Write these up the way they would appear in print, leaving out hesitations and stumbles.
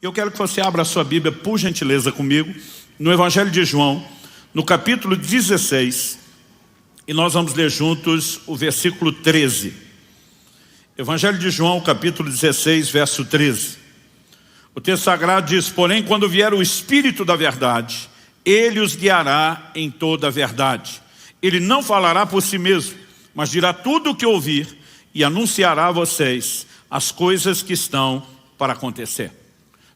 Eu quero que você abra a sua Bíblia, por gentileza, comigo, no Evangelho de João, no capítulo 16, e nós vamos ler juntos o versículo 13. Evangelho de João, capítulo 16, verso 13. O texto sagrado diz: porém, quando vier o Espírito da verdade, Ele os guiará em toda a verdade. Ele não falará por si mesmo, mas dirá tudo o que ouvir e anunciará a vocês as coisas que estão para acontecer.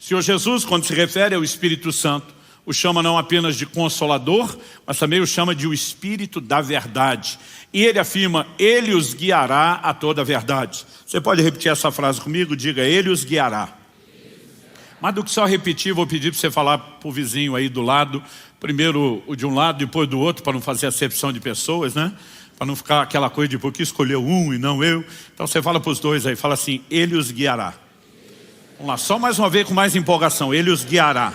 O Senhor Jesus, quando se refere ao Espírito Santo, o chama não apenas de Consolador, mas também o chama de o Espírito da verdade. E ele afirma: Ele os guiará a toda a verdade. Você pode repetir essa frase comigo? Diga: Ele os guiará. Mais do que só repetir, vou pedir para você falar para o vizinho aí do lado, primeiro o de um lado, depois do outro, para não fazer acepção de pessoas, né? Para não ficar aquela coisa de por que escolheu um e não eu. Então você fala para os dois aí, fala assim: Ele os guiará. Vamos lá, só mais uma vez com mais empolgação: Ele os guiará.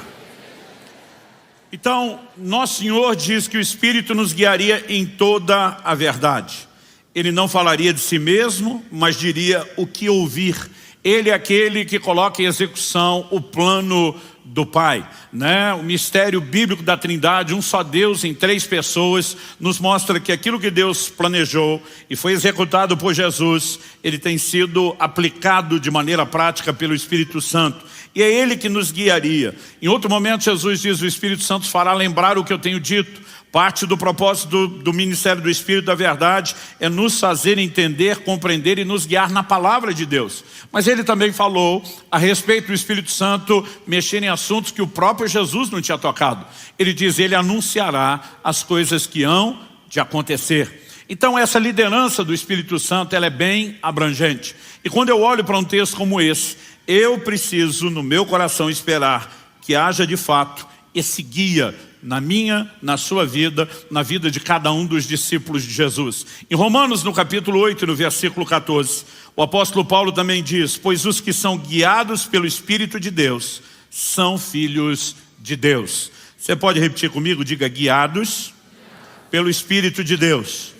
Então, nosso Senhor diz que o Espírito nos guiaria em toda a verdade. Ele não falaria de si mesmo, mas diria o que ouvir. Ele é aquele que coloca em execução o plano do Pai, né? O mistério bíblico da Trindade, um só Deus em três pessoas, nos mostra que aquilo que Deus planejou e foi executado por Jesus, ele tem sido aplicado de maneira prática pelo Espírito Santo. E é Ele que nos guiaria. Em outro momento Jesus diz: o Espírito Santo fará lembrar o que eu tenho dito. Parte do propósito do ministério do Espírito da verdade é nos fazer entender, compreender e nos guiar na palavra de Deus. Mas ele também falou a respeito do Espírito Santo mexer em assuntos que o próprio Jesus não tinha tocado. Ele diz: Ele anunciará as coisas que hão de acontecer. Então essa liderança do Espírito Santo, ela é bem abrangente. E quando eu olho para um texto como esse, eu preciso no meu coração esperar que haja de fato esse guia na minha, na sua vida, na vida de cada um dos discípulos de Jesus. Em Romanos, no capítulo 8, no versículo 14, o apóstolo Paulo também diz: pois os que são guiados pelo Espírito de Deus são filhos de Deus. Você pode repetir comigo? Diga: guiados pelo Espírito de Deus.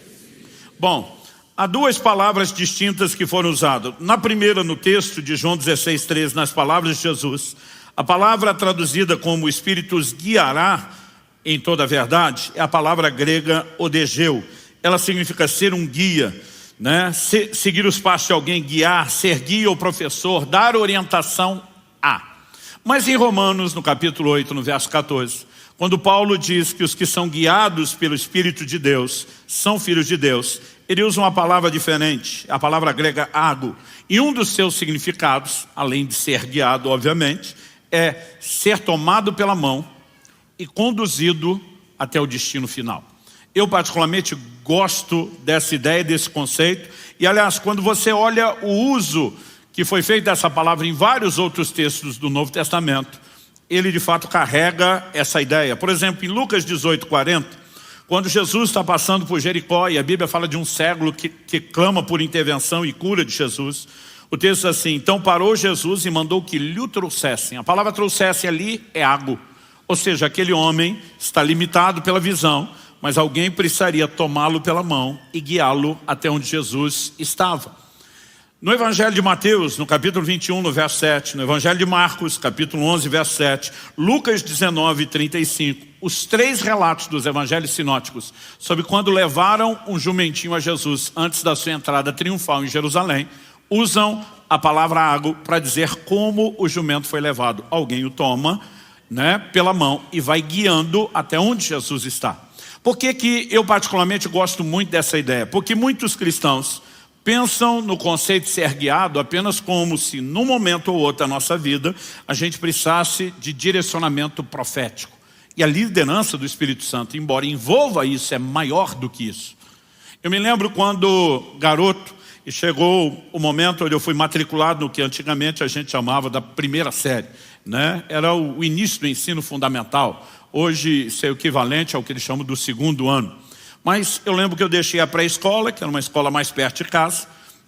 Bom, há duas palavras distintas que foram usadas. Na primeira, no texto de João 16, 13, nas palavras de Jesus, a palavra traduzida como o Espírito os guiará em toda a verdade é a palavra grega odegeu. Ela significa ser um guia, né? Seguir os passos de alguém, guiar, ser guia ou professor, dar orientação a. Mas em Romanos, no capítulo 8, no verso 14, quando Paulo diz que os que são guiados pelo Espírito de Deus são filhos de Deus, ele usa uma palavra diferente, a palavra grega ago. E um dos seus significados, além de ser guiado, obviamente, é ser tomado pela mão e conduzido até o destino final. Eu particularmente gosto dessa ideia, desse conceito. E aliás, quando você olha o uso que foi feito dessa palavra em vários outros textos do Novo Testamento, ele de fato carrega essa ideia. Por exemplo, em Lucas 18, 40, quando Jesus está passando por Jericó, e a Bíblia fala de um cego que clama por intervenção e cura de Jesus, o texto diz assim: então parou Jesus e mandou que lhe o trouxessem. A palavra trouxessem ali é ago. Ou seja, aquele homem está limitado pela visão, mas alguém precisaria tomá-lo pela mão e guiá-lo até onde Jesus estava. No Evangelho de Mateus, no capítulo 21, no verso 7, no Evangelho de Marcos, capítulo 11, verso 7, Lucas 19, 35, os três relatos dos evangelhos sinóticos sobre quando levaram um jumentinho a Jesus antes da sua entrada triunfal em Jerusalém, usam a palavra ago para dizer como o jumento foi levado. Alguém o toma, né, pela mão e vai guiando até onde Jesus está. Por que eu particularmente gosto muito dessa ideia? Porque muitos cristãos pensam no conceito de ser guiado apenas como se num momento ou outro da nossa vida a gente precisasse de direcionamento profético. E a liderança do Espírito Santo, embora envolva isso, é maior do que isso. Eu me lembro quando garoto, e chegou o momento onde eu fui matriculado no que antigamente a gente chamava da primeira série, né? Era o início do ensino fundamental. Hoje isso é o equivalente ao que eles chamam do segundo ano. Mas eu lembro que eu deixei a pré-escola, que era uma escola mais perto de casa,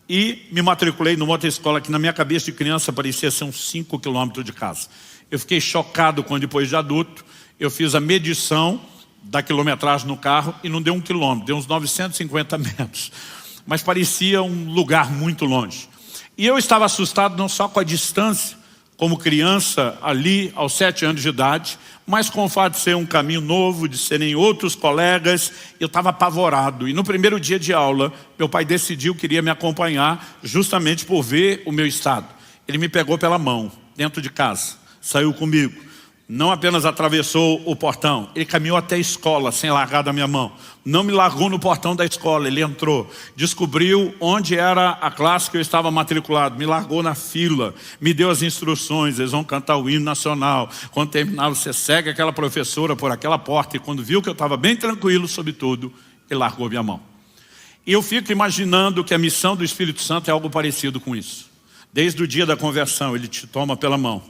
e me matriculei numa outra escola que na minha cabeça de criança parecia ser uns 5 quilômetros de casa. Eu fiquei chocado quando depois de adulto eu fiz a medição da quilometragem no carro e não deu 1 quilômetro, deu uns 950 metros. Mas parecia um lugar muito longe. E eu estava assustado não só com a distância, como criança ali aos 7 anos de idade, mas com o fato de ser um caminho novo, de serem outros colegas, eu estava apavorado. E no primeiro dia de aula, meu pai decidiu que iria me acompanhar justamente por ver o meu estado. Ele me pegou pela mão, dentro de casa, saiu comigo. Não apenas atravessou o portão, ele caminhou até a escola sem largar da minha mão. Não me largou no portão da escola, ele entrou, descobriu onde era a classe que eu estava matriculado, me largou na fila, me deu as instruções, eles vão cantar o hino nacional. Quando terminar, você segue aquela professora por aquela porta, e quando viu que eu estava bem tranquilo sobre tudo, ele largou minha mão. E eu fico imaginando que a missão do Espírito Santo é algo parecido com isso. Desde o dia da conversão, ele te toma pela mão.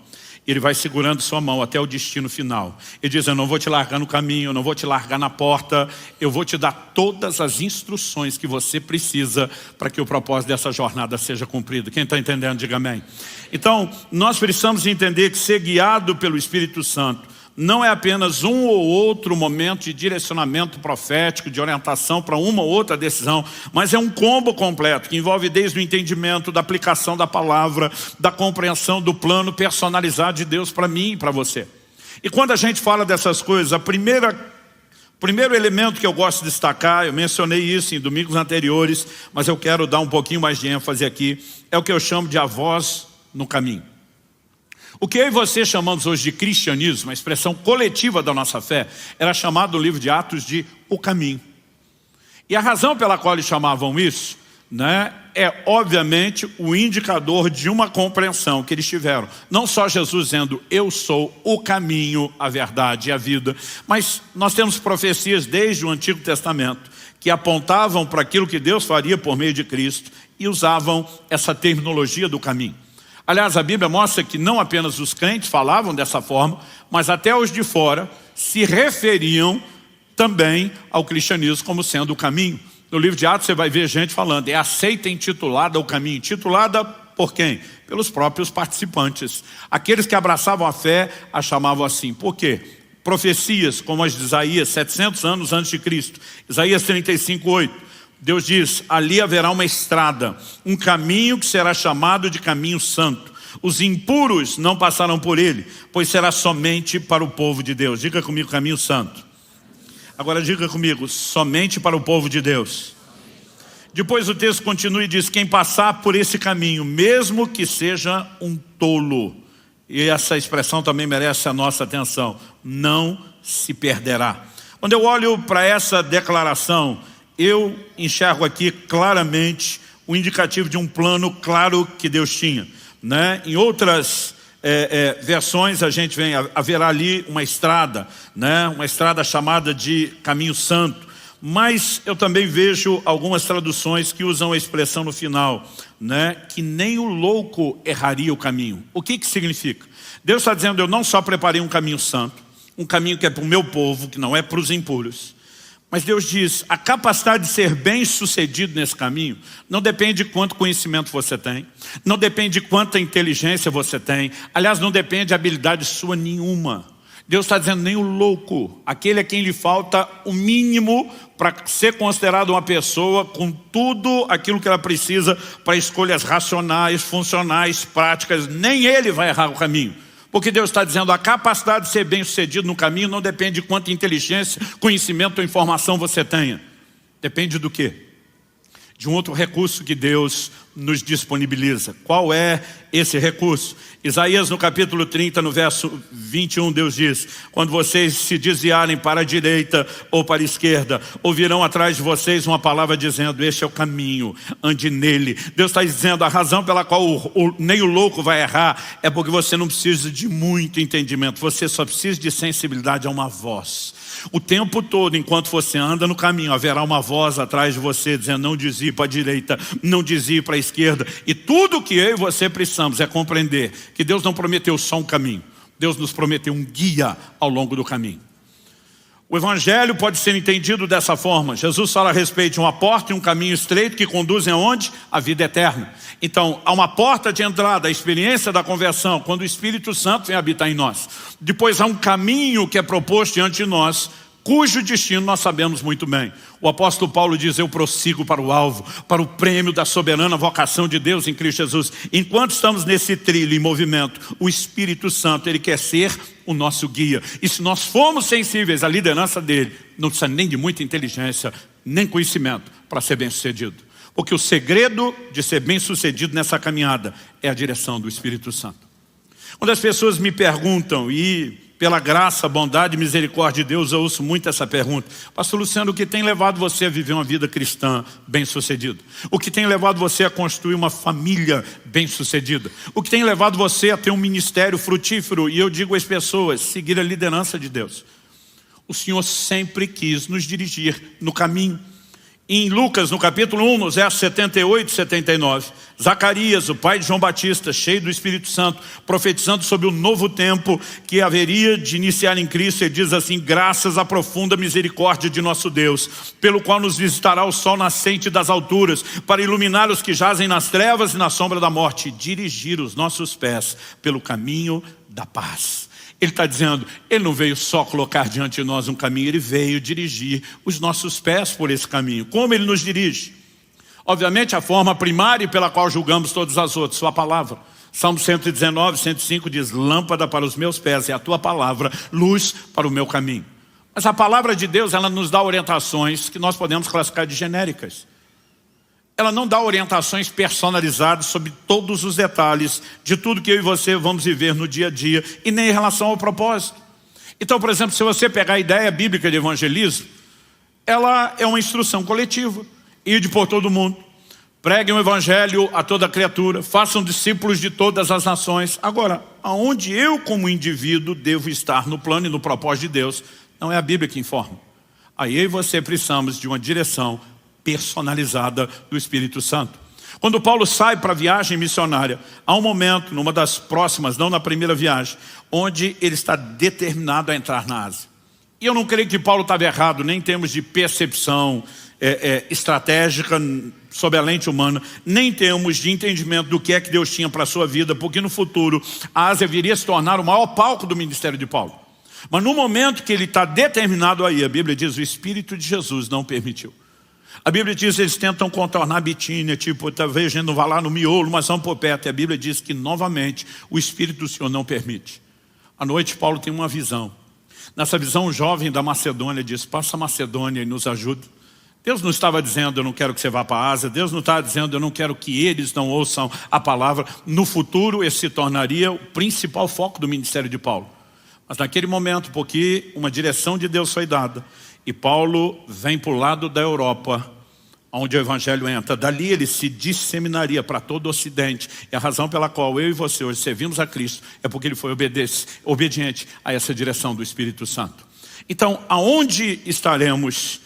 Ele vai segurando sua mão até o destino final. Ele diz, eu não vou te largar no caminho, eu não vou te largar na porta, eu vou te dar todas as instruções que você precisa para que o propósito dessa jornada seja cumprido. Quem está entendendo, diga amém. Então, nós precisamos entender que ser guiado pelo Espírito Santo não é apenas um ou outro momento de direcionamento profético, de orientação para uma ou outra decisão, mas é um combo completo, que envolve desde o entendimento, da aplicação da palavra, da compreensão do plano personalizado de Deus para mim e para você. E quando a gente fala dessas coisas, o primeiro elemento que eu gosto de destacar, eu mencionei isso em domingos anteriores, mas eu quero dar um pouquinho mais de ênfase aqui, é o que eu chamo de a voz no caminho. O que eu e você chamamos hoje de cristianismo, a expressão coletiva da nossa fé, era chamado no livro de Atos de o caminho. E a razão pela qual eles chamavam isso, né, é obviamente o indicador de uma compreensão que eles tiveram. Não só Jesus dizendo, eu sou o caminho, a verdade e a vida, mas nós temos profecias desde o Antigo Testamento que apontavam para aquilo que Deus faria por meio de Cristo e usavam essa terminologia do caminho. Aliás, a Bíblia mostra que não apenas os crentes falavam dessa forma, mas até os de fora se referiam também ao cristianismo como sendo o caminho. No livro de Atos você vai ver gente falando, é a seita intitulada o caminho. Intitulada por quem? Pelos próprios participantes. Aqueles que abraçavam a fé a chamavam assim. Por quê? Profecias como as de Isaías, 700 anos antes de Cristo. Isaías 35:8. Deus diz, ali haverá uma estrada, um caminho que será chamado de caminho santo. Os impuros não passarão por ele, pois será somente para o povo de Deus. Diga comigo, caminho santo. Agora diga comigo, somente para o povo de Deus. Depois o texto continua e diz, quem passar por esse caminho, mesmo que seja um tolo, e essa expressão também merece a nossa atenção, não se perderá. Quando eu olho para essa declaração, eu enxergo aqui claramente o indicativo de um plano claro que Deus tinha, né? Em outras versões a gente haverá ali uma estrada, né? Uma estrada chamada de caminho santo. Mas eu também vejo algumas traduções que usam a expressão no final, né? Que nem o louco erraria o caminho. O que significa? Deus está dizendo, eu não só preparei um caminho santo, um caminho que é para o meu povo, que não é para os impuros. Mas Deus diz, a capacidade de ser bem sucedido nesse caminho não depende de quanto conhecimento você tem, não depende de quanta inteligência você tem, aliás, não depende de habilidade sua nenhuma. Deus está dizendo, nem o louco, aquele a quem lhe falta o mínimo para ser considerado uma pessoa com tudo aquilo que ela precisa para escolhas racionais, funcionais, práticas, nem ele vai errar o caminho. Porque Deus está dizendo, a capacidade de ser bem sucedido no caminho não depende de quanta inteligência, conhecimento ou informação você tenha. Depende do quê? De um outro recurso que Deus nos disponibiliza. Qual é esse recurso? Isaías no capítulo 30, no verso 21, Deus diz, quando vocês se desviarem para a direita ou para a esquerda, ouvirão atrás de vocês uma palavra dizendo, este é o caminho, ande nele. Deus está dizendo, a razão pela qual nem o louco vai errar é porque você não precisa de muito entendimento, você só precisa de sensibilidade a uma voz. O tempo todo, enquanto você anda no caminho, haverá uma voz atrás de você dizendo, não desvie para a direita, não desvie para a esquerda. E tudo que eu e você precisamos é compreender que Deus não prometeu só um caminho. Deus nos prometeu um guia ao longo do caminho. O evangelho pode ser entendido dessa forma. Jesus fala a respeito de uma porta e um caminho estreito que conduzem aonde? A vida eterna. Então, há uma porta de entrada, a experiência da conversão, quando o Espírito Santo vem habitar em nós. Depois há um caminho que é proposto diante de nós cujo destino nós sabemos muito bem. O apóstolo Paulo diz: eu prossigo para o alvo, para o prêmio da soberana vocação de Deus em Cristo Jesus. Enquanto estamos nesse trilho em movimento, o Espírito Santo, Ele quer ser o nosso guia. E se nós formos sensíveis à liderança dele, não precisa nem de muita inteligência, nem conhecimento para ser bem sucedido. Porque o segredo de ser bem sucedido nessa caminhada é a direção do Espírito Santo. Quando as pessoas me perguntam, e pela graça, bondade e misericórdia de Deus, eu ouço muito essa pergunta: pastor Luciano, o que tem levado você a viver uma vida cristã bem-sucedida? O que tem levado você a construir uma família bem-sucedida? O que tem levado você a ter um ministério frutífero? E eu digo às pessoas: seguir a liderança de Deus. O Senhor sempre quis nos dirigir no caminho. Em Lucas, no capítulo 1, nos versos 78 e 79, Zacarias, o pai de João Batista, cheio do Espírito Santo, profetizando sobre o novo tempo que haveria de iniciar em Cristo, ele diz assim: graças à profunda misericórdia de nosso Deus, pelo qual nos visitará o sol nascente das alturas, para iluminar os que jazem nas trevas e na sombra da morte, e dirigir os nossos pés pelo caminho da paz. Ele está dizendo, ele não veio só colocar diante de nós um caminho, ele veio dirigir os nossos pés por esse caminho. Como ele nos dirige? Obviamente a forma primária pela qual julgamos todas as outras, sua palavra. Salmo 119, 105 diz: lâmpada para os meus pés é a tua palavra, luz para o meu caminho. Mas a palavra de Deus, ela nos dá orientações que nós podemos classificar de genéricas. Ela não dá orientações personalizadas sobre todos os detalhes de tudo que eu e você vamos viver no dia a dia, e nem em relação ao propósito. Então, por exemplo, se você pegar a ideia bíblica de evangelismo, ela é uma instrução coletiva. Ide por todo mundo, preguem o evangelho a toda criatura, façam discípulos de todas as nações. Agora, aonde eu como indivíduo devo estar no plano e no propósito de Deus, não é a Bíblia que informa. Aí eu e você precisamos de uma direção personalizada do Espírito Santo. Quando Paulo sai para a viagem missionária, há um momento, numa das próximas, não na primeira viagem, onde ele está determinado a entrar na Ásia. E eu não creio que Paulo estava errado, nem em termos de percepção estratégica sob a lente humana, nem em termos de entendimento do que é que Deus tinha para a sua vida, porque no futuro a Ásia viria a se tornar o maior palco do ministério de Paulo. Mas no momento que ele está determinado aí, a Bíblia diz, o Espírito de Jesus não permitiu. A Bíblia diz que eles tentam contornar a Bitínia, tipo, talvez a gente não vá lá no miolo, mas vamos por perto. E a Bíblia diz que novamente o Espírito do Senhor não permite. À noite Paulo tem uma visão. Nessa visão um jovem da Macedônia diz: passa a Macedônia e nos ajuda. Deus não estava dizendo: eu não quero que você vá para a Ásia. Deus não estava dizendo: eu não quero que eles não ouçam a palavra. No futuro esse se tornaria o principal foco do ministério de Paulo. Mas naquele momento, porque uma direção de Deus foi dada, e Paulo vem para o lado da Europa, onde o evangelho entra. Dali ele se disseminaria para todo o ocidente. E a razão pela qual eu e você hoje servimos a Cristo é porque ele foi obediente a essa direção do Espírito Santo. Então, aonde estaremos?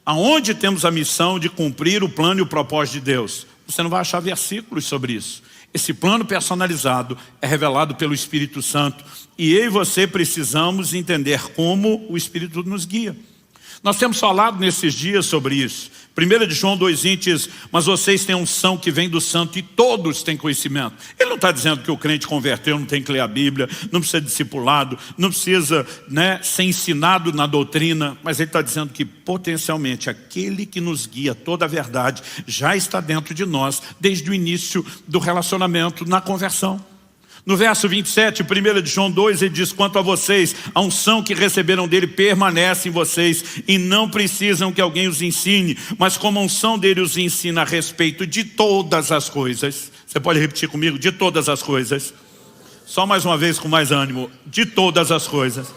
Aonde temos a missão de cumprir o plano e o propósito de Deus? Você não vai achar versículos sobre isso. Esse plano personalizado é revelado pelo Espírito Santo. E eu e você precisamos entender como o Espírito nos guia. Nós temos falado nesses dias sobre isso. 1 de João 2,20 diz: mas vocês têm unção que vem do santo e todos têm conhecimento. Ele não está dizendo que o crente converteu não tem que ler a Bíblia, não precisa de discipulado, não precisa ser ensinado na doutrina, mas ele está dizendo que potencialmente aquele que nos guia toda a verdade já está dentro de nós desde o início do relacionamento na conversão. No verso 27, 1 de João 2, ele diz: quanto a vocês, a unção que receberam dele permanece em vocês e não precisam que alguém os ensine, mas como a unção dele os ensina a respeito de todas as coisas. Você pode repetir comigo? De todas as coisas. Só mais uma vez com mais ânimo. De todas as coisas.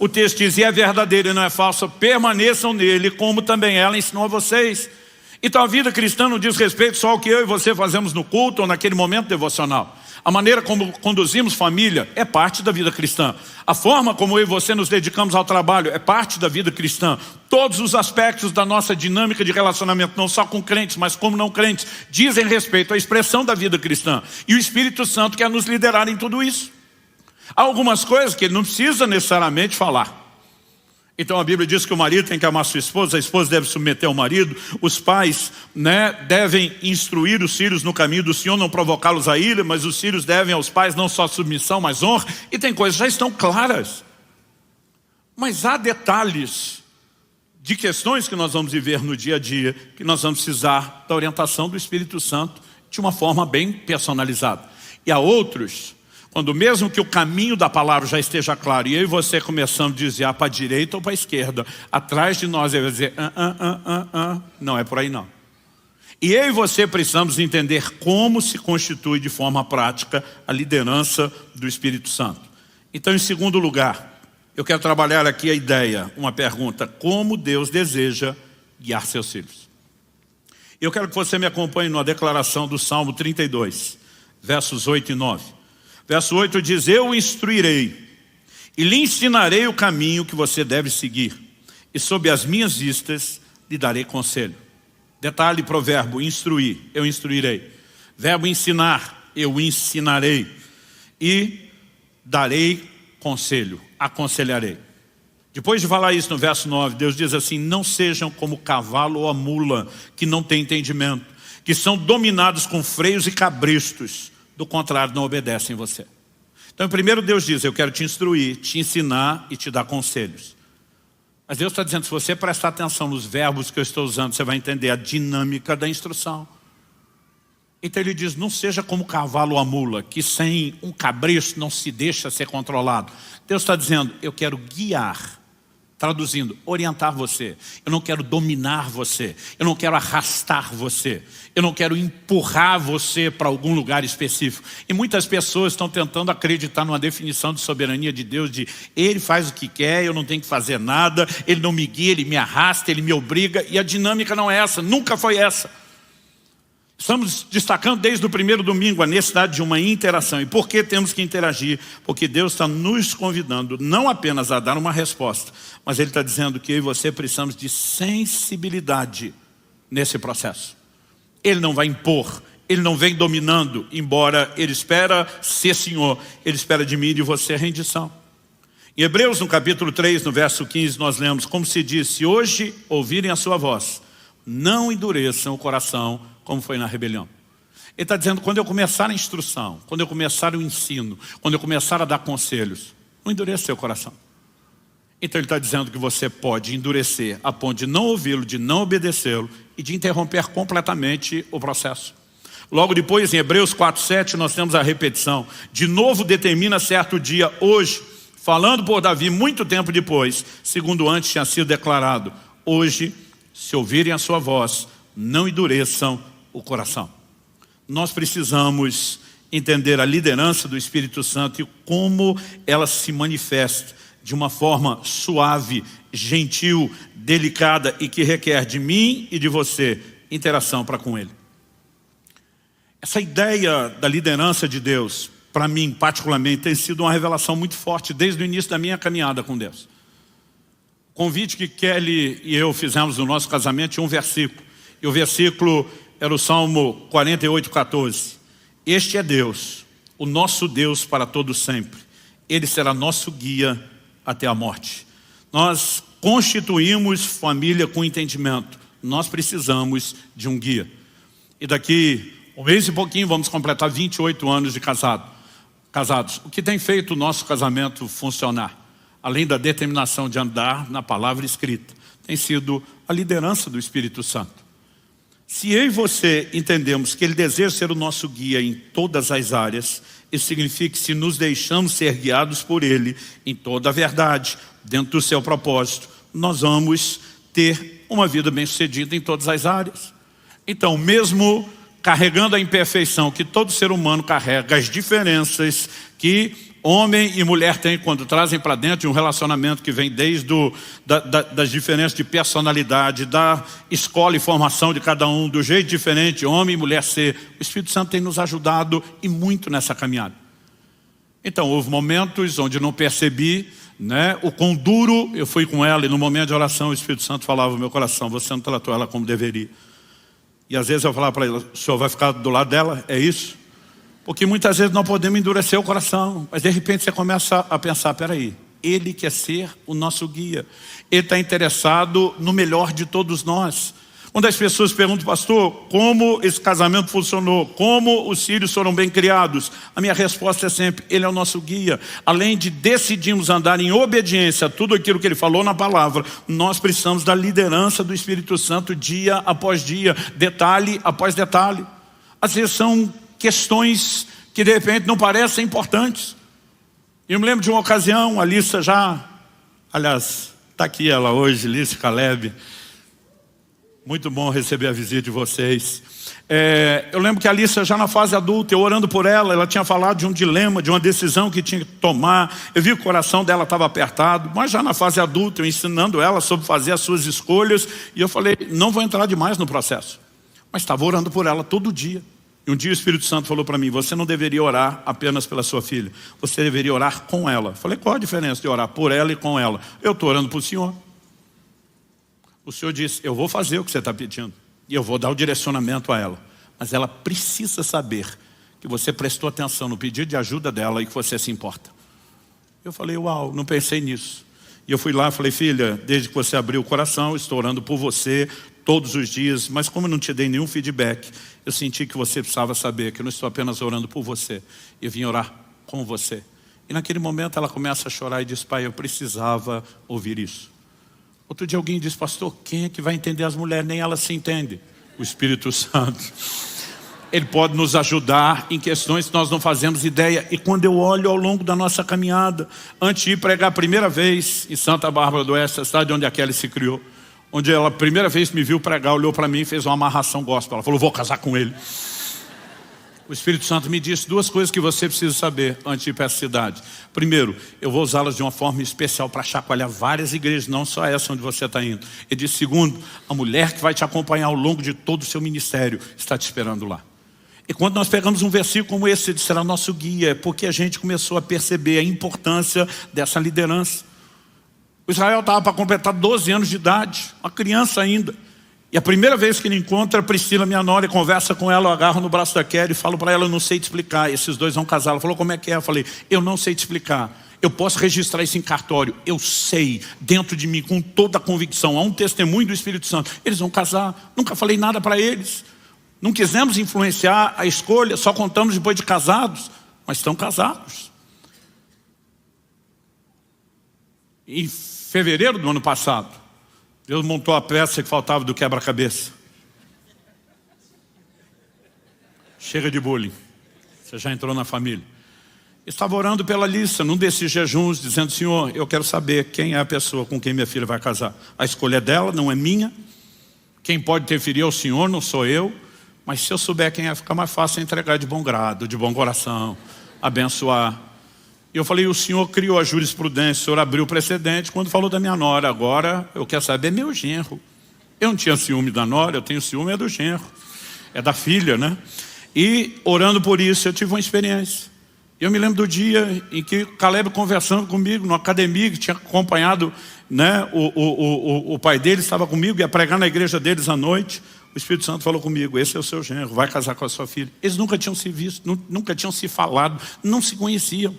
O texto diz: e é verdadeira e não é falsa, permaneçam nele, como também ela ensinou a vocês. Então a vida cristã não diz respeito só ao que eu e você fazemos no culto ou naquele momento devocional. A maneira como conduzimos família é parte da vida cristã. A forma como eu e você nos dedicamos ao trabalho é parte da vida cristã. Todos os aspectos da nossa dinâmica de relacionamento, não só com crentes, mas como não crentes, dizem respeito à expressão da vida cristã. E o Espírito Santo quer nos liderar em tudo isso. Há algumas coisas que ele não precisa necessariamente falar. Então a Bíblia diz que o marido tem que amar sua esposa, a esposa deve submeter ao marido, os pais devem instruir os filhos no caminho do Senhor, não provocá-los a ira, mas os filhos devem aos pais não só submissão, mas honra, e tem coisas que já estão claras. Mas há detalhes de questões que nós vamos viver no dia a dia, que nós vamos precisar da orientação do Espírito Santo de uma forma bem personalizada. E há outros, quando mesmo que o caminho da palavra já esteja claro, e eu e você começamos a desviar para a direita ou para a esquerda, atrás de nós ele vai dizer, não é por aí não. E eu e você precisamos entender como se constitui de forma prática a liderança do Espírito Santo. Então, em segundo lugar, eu quero trabalhar aqui a ideia, uma pergunta: como Deus deseja guiar seus filhos? Eu quero que você me acompanhe numa declaração do Salmo 32, versos 8 e 9. Verso 8 diz, eu o instruirei e lhe ensinarei o caminho que você deve seguir, e sob as minhas vistas lhe darei conselho. Detalhe, provérbio, instruir, eu instruirei. Verbo ensinar, eu ensinarei. E darei conselho, aconselharei. Depois de falar isso no verso 9, Deus diz assim, não sejam como o cavalo ou a mula, que não tem entendimento, que são dominados com freios e cabrestos, do contrário, não obedecem você. Então, primeiro Deus diz, eu quero te instruir, te ensinar e te dar conselhos. Mas Deus está dizendo, se você prestar atenção nos verbos que eu estou usando, você vai entender a dinâmica da instrução. Então ele diz, não seja como o cavalo ou a mula, que sem um cabresto não se deixa ser controlado. Deus está dizendo, eu quero guiar, traduzindo, orientar você. Eu não quero dominar você, eu não quero arrastar você, eu não quero empurrar você para algum lugar específico. E muitas pessoas estão tentando acreditar numa definição de soberania de Deus, de Ele faz o que quer, eu não tenho que fazer nada, Ele não me guia, Ele me arrasta, Ele me obriga, e a dinâmica não é essa, nunca foi essa. Estamos destacando desde o primeiro domingo a necessidade de uma interação. E por que temos que interagir? Porque Deus está nos convidando não apenas a dar uma resposta, mas Ele está dizendo que eu e você precisamos de sensibilidade nesse processo. Ele não vai impor, Ele não vem dominando, embora Ele espera ser Senhor, Ele espera de mim e de você rendição. Em Hebreus, no capítulo 3, no verso 15, nós lemos, como se diz, se hoje ouvirem a sua voz, não endureçam o coração, como foi na rebelião. Ele está dizendo, quando eu começar a instrução, quando eu começar o ensino, quando eu começar a dar conselhos, não endureça seu coração. Então ele está dizendo que você pode endurecer a ponto de não ouvi-lo, de não obedecê-lo e de interromper completamente o processo. Logo depois, em Hebreus 4:7, nós temos a repetição. De novo determina certo dia, hoje, falando por Davi muito tempo depois, segundo antes tinha sido declarado, hoje, se ouvirem a sua voz, não endureçam o coração. Nós precisamos entender a liderança do Espírito Santo e como ela se manifesta de uma forma suave, gentil, delicada e que requer de mim e de você interação para com Ele. Essa ideia da liderança de Deus, para mim particularmente, tem sido uma revelação muito forte desde o início da minha caminhada com Deus. O convite que Kelly e eu fizemos no nosso casamento tinha um versículo. E o versículo era o Salmo 48:14. Este é Deus, o nosso Deus para todo sempre. Ele será nosso guia até a morte. Nós constituímos família com entendimento. Nós precisamos de um guia. E daqui um mês e pouquinho vamos completar 28 anos de casados. O que tem feito o nosso casamento funcionar, além da determinação de andar na palavra escrita, tem sido a liderança do Espírito Santo. Se eu e você entendemos que Ele deseja ser o nosso guia em todas as áreas, isso significa que se nos deixamos ser guiados por Ele em toda a verdade, dentro do seu propósito, nós vamos ter uma vida bem-sucedida em todas as áreas. Então, mesmo carregando a imperfeição que todo ser humano carrega, as diferenças que homem e mulher têm quando trazem para dentro de um relacionamento que vem desde das diferenças de personalidade, da escola e formação de cada um, do jeito diferente, homem e mulher ser. O Espírito Santo tem nos ajudado e muito nessa caminhada. Então, houve momentos onde não percebi, o quão duro eu fui com ela, e no momento de oração o Espírito Santo falava no meu coração, você não tratou ela como deveria. E às vezes eu falava para ela, o senhor vai ficar do lado dela? É isso? Porque muitas vezes não podemos endurecer o coração, mas de repente você começa a pensar, peraí, Ele quer ser o nosso guia. Ele está interessado no melhor de todos nós. Onde as pessoas perguntam, pastor, como esse casamento funcionou? Como os filhos foram bem criados? A minha resposta é sempre, Ele é o nosso guia. Além de decidirmos andar em obediência a tudo aquilo que Ele falou na palavra, nós precisamos da liderança do Espírito Santo dia após dia, detalhe após detalhe. Às vezes são questões que de repente não parecem importantes. Eu me lembro de uma ocasião, a Lissa aliás, está aqui ela hoje, Lissa Caleb. Muito bom receber a visita de vocês. Eu lembro que a Alissa, já na fase adulta, eu orando por ela, ela tinha falado de um dilema, de uma decisão que tinha que tomar. Eu vi que o coração dela estava apertado, mas já na fase adulta, eu ensinando ela sobre fazer as suas escolhas. E eu falei, não vou entrar demais no processo. Mas estava orando por ela todo dia. E um dia o Espírito Santo falou para mim, você não deveria orar apenas pela sua filha, você deveria orar com ela. Eu falei, qual a diferença de orar por ela e com ela? Eu estou orando para o Senhor. O Senhor disse, eu vou fazer o que você está pedindo. E eu vou dar o direcionamento a ela. Mas ela precisa saber que você prestou atenção no pedido de ajuda dela e que você se importa. Eu falei, uau, não pensei nisso. E eu fui lá e falei, filha, desde que você abriu o coração, estou orando por você todos os dias. Mas como eu não te dei nenhum feedback, eu senti que você precisava saber que eu não estou apenas orando por você. Eu vim orar com você. E naquele momento ela começa a chorar e diz, pai, eu precisava ouvir isso. Outro dia alguém disse, pastor, quem é que vai entender as mulheres? Nem elas se entendem. O Espírito Santo. Ele pode nos ajudar em questões que nós não fazemos ideia. E quando eu olho ao longo da nossa caminhada, antes de ir pregar a primeira vez em Santa Bárbara do Oeste, a cidade onde a Kelly se criou, onde ela a primeira vez me viu pregar, olhou para mim e fez uma amarração gospel. Ela falou, vou casar com ele. O Espírito Santo me disse duas coisas que você precisa saber antes de ir para essa cidade. Primeiro, eu vou usá-las de uma forma especial para chacoalhar várias igrejas, não só essa onde você está indo. Ele disse, segundo, a mulher que vai te acompanhar ao longo de todo o seu ministério está te esperando lá. E quando nós pegamos um versículo como esse, ele será nosso guia, é porque a gente começou a perceber a importância dessa liderança. O Israel estava para completar 12 anos de idade, uma criança ainda. E a primeira vez que ele encontra a Priscila, minha nora, e conversa com ela, eu agarro no braço da Kelly e falo para ela, eu não sei te explicar, esses dois vão casar. Ela falou, como é que é? Eu falei, eu não sei te explicar. Eu posso registrar isso em cartório. Eu sei, dentro de mim, com toda a convicção, há um testemunho do Espírito Santo. Eles vão casar. Nunca falei nada para eles. Não quisemos influenciar a escolha, só contamos depois de casados. Mas estão casados. Em fevereiro do ano passado, Deus montou a peça que faltava do quebra-cabeça. Chega de bullying. Você já entrou na família. Estava orando pela Lissa, num desses jejuns, dizendo, Senhor, eu quero saber quem é a pessoa com quem minha filha vai casar. A escolha é dela, não é minha. Quem pode interferir é o Senhor, não sou eu. Mas se eu souber quem é, fica mais fácil entregar de bom grado, de bom coração, abençoar. E eu falei, o Senhor criou a jurisprudência, o Senhor abriu o precedente. Quando falou da minha nora, agora eu quero saber, é meu genro. Eu não tinha ciúme da nora, eu tenho ciúme é do genro. É da filha, né? E orando por isso, eu tive uma experiência. Eu me lembro do dia em que Caleb conversando comigo, numa academia, que tinha acompanhado, né, o pai dele estava comigo, ia pregar na igreja deles à noite. O Espírito Santo falou comigo, esse é o seu genro, vai casar com a sua filha. Eles nunca tinham se visto, nunca tinham se falado, não se conheciam.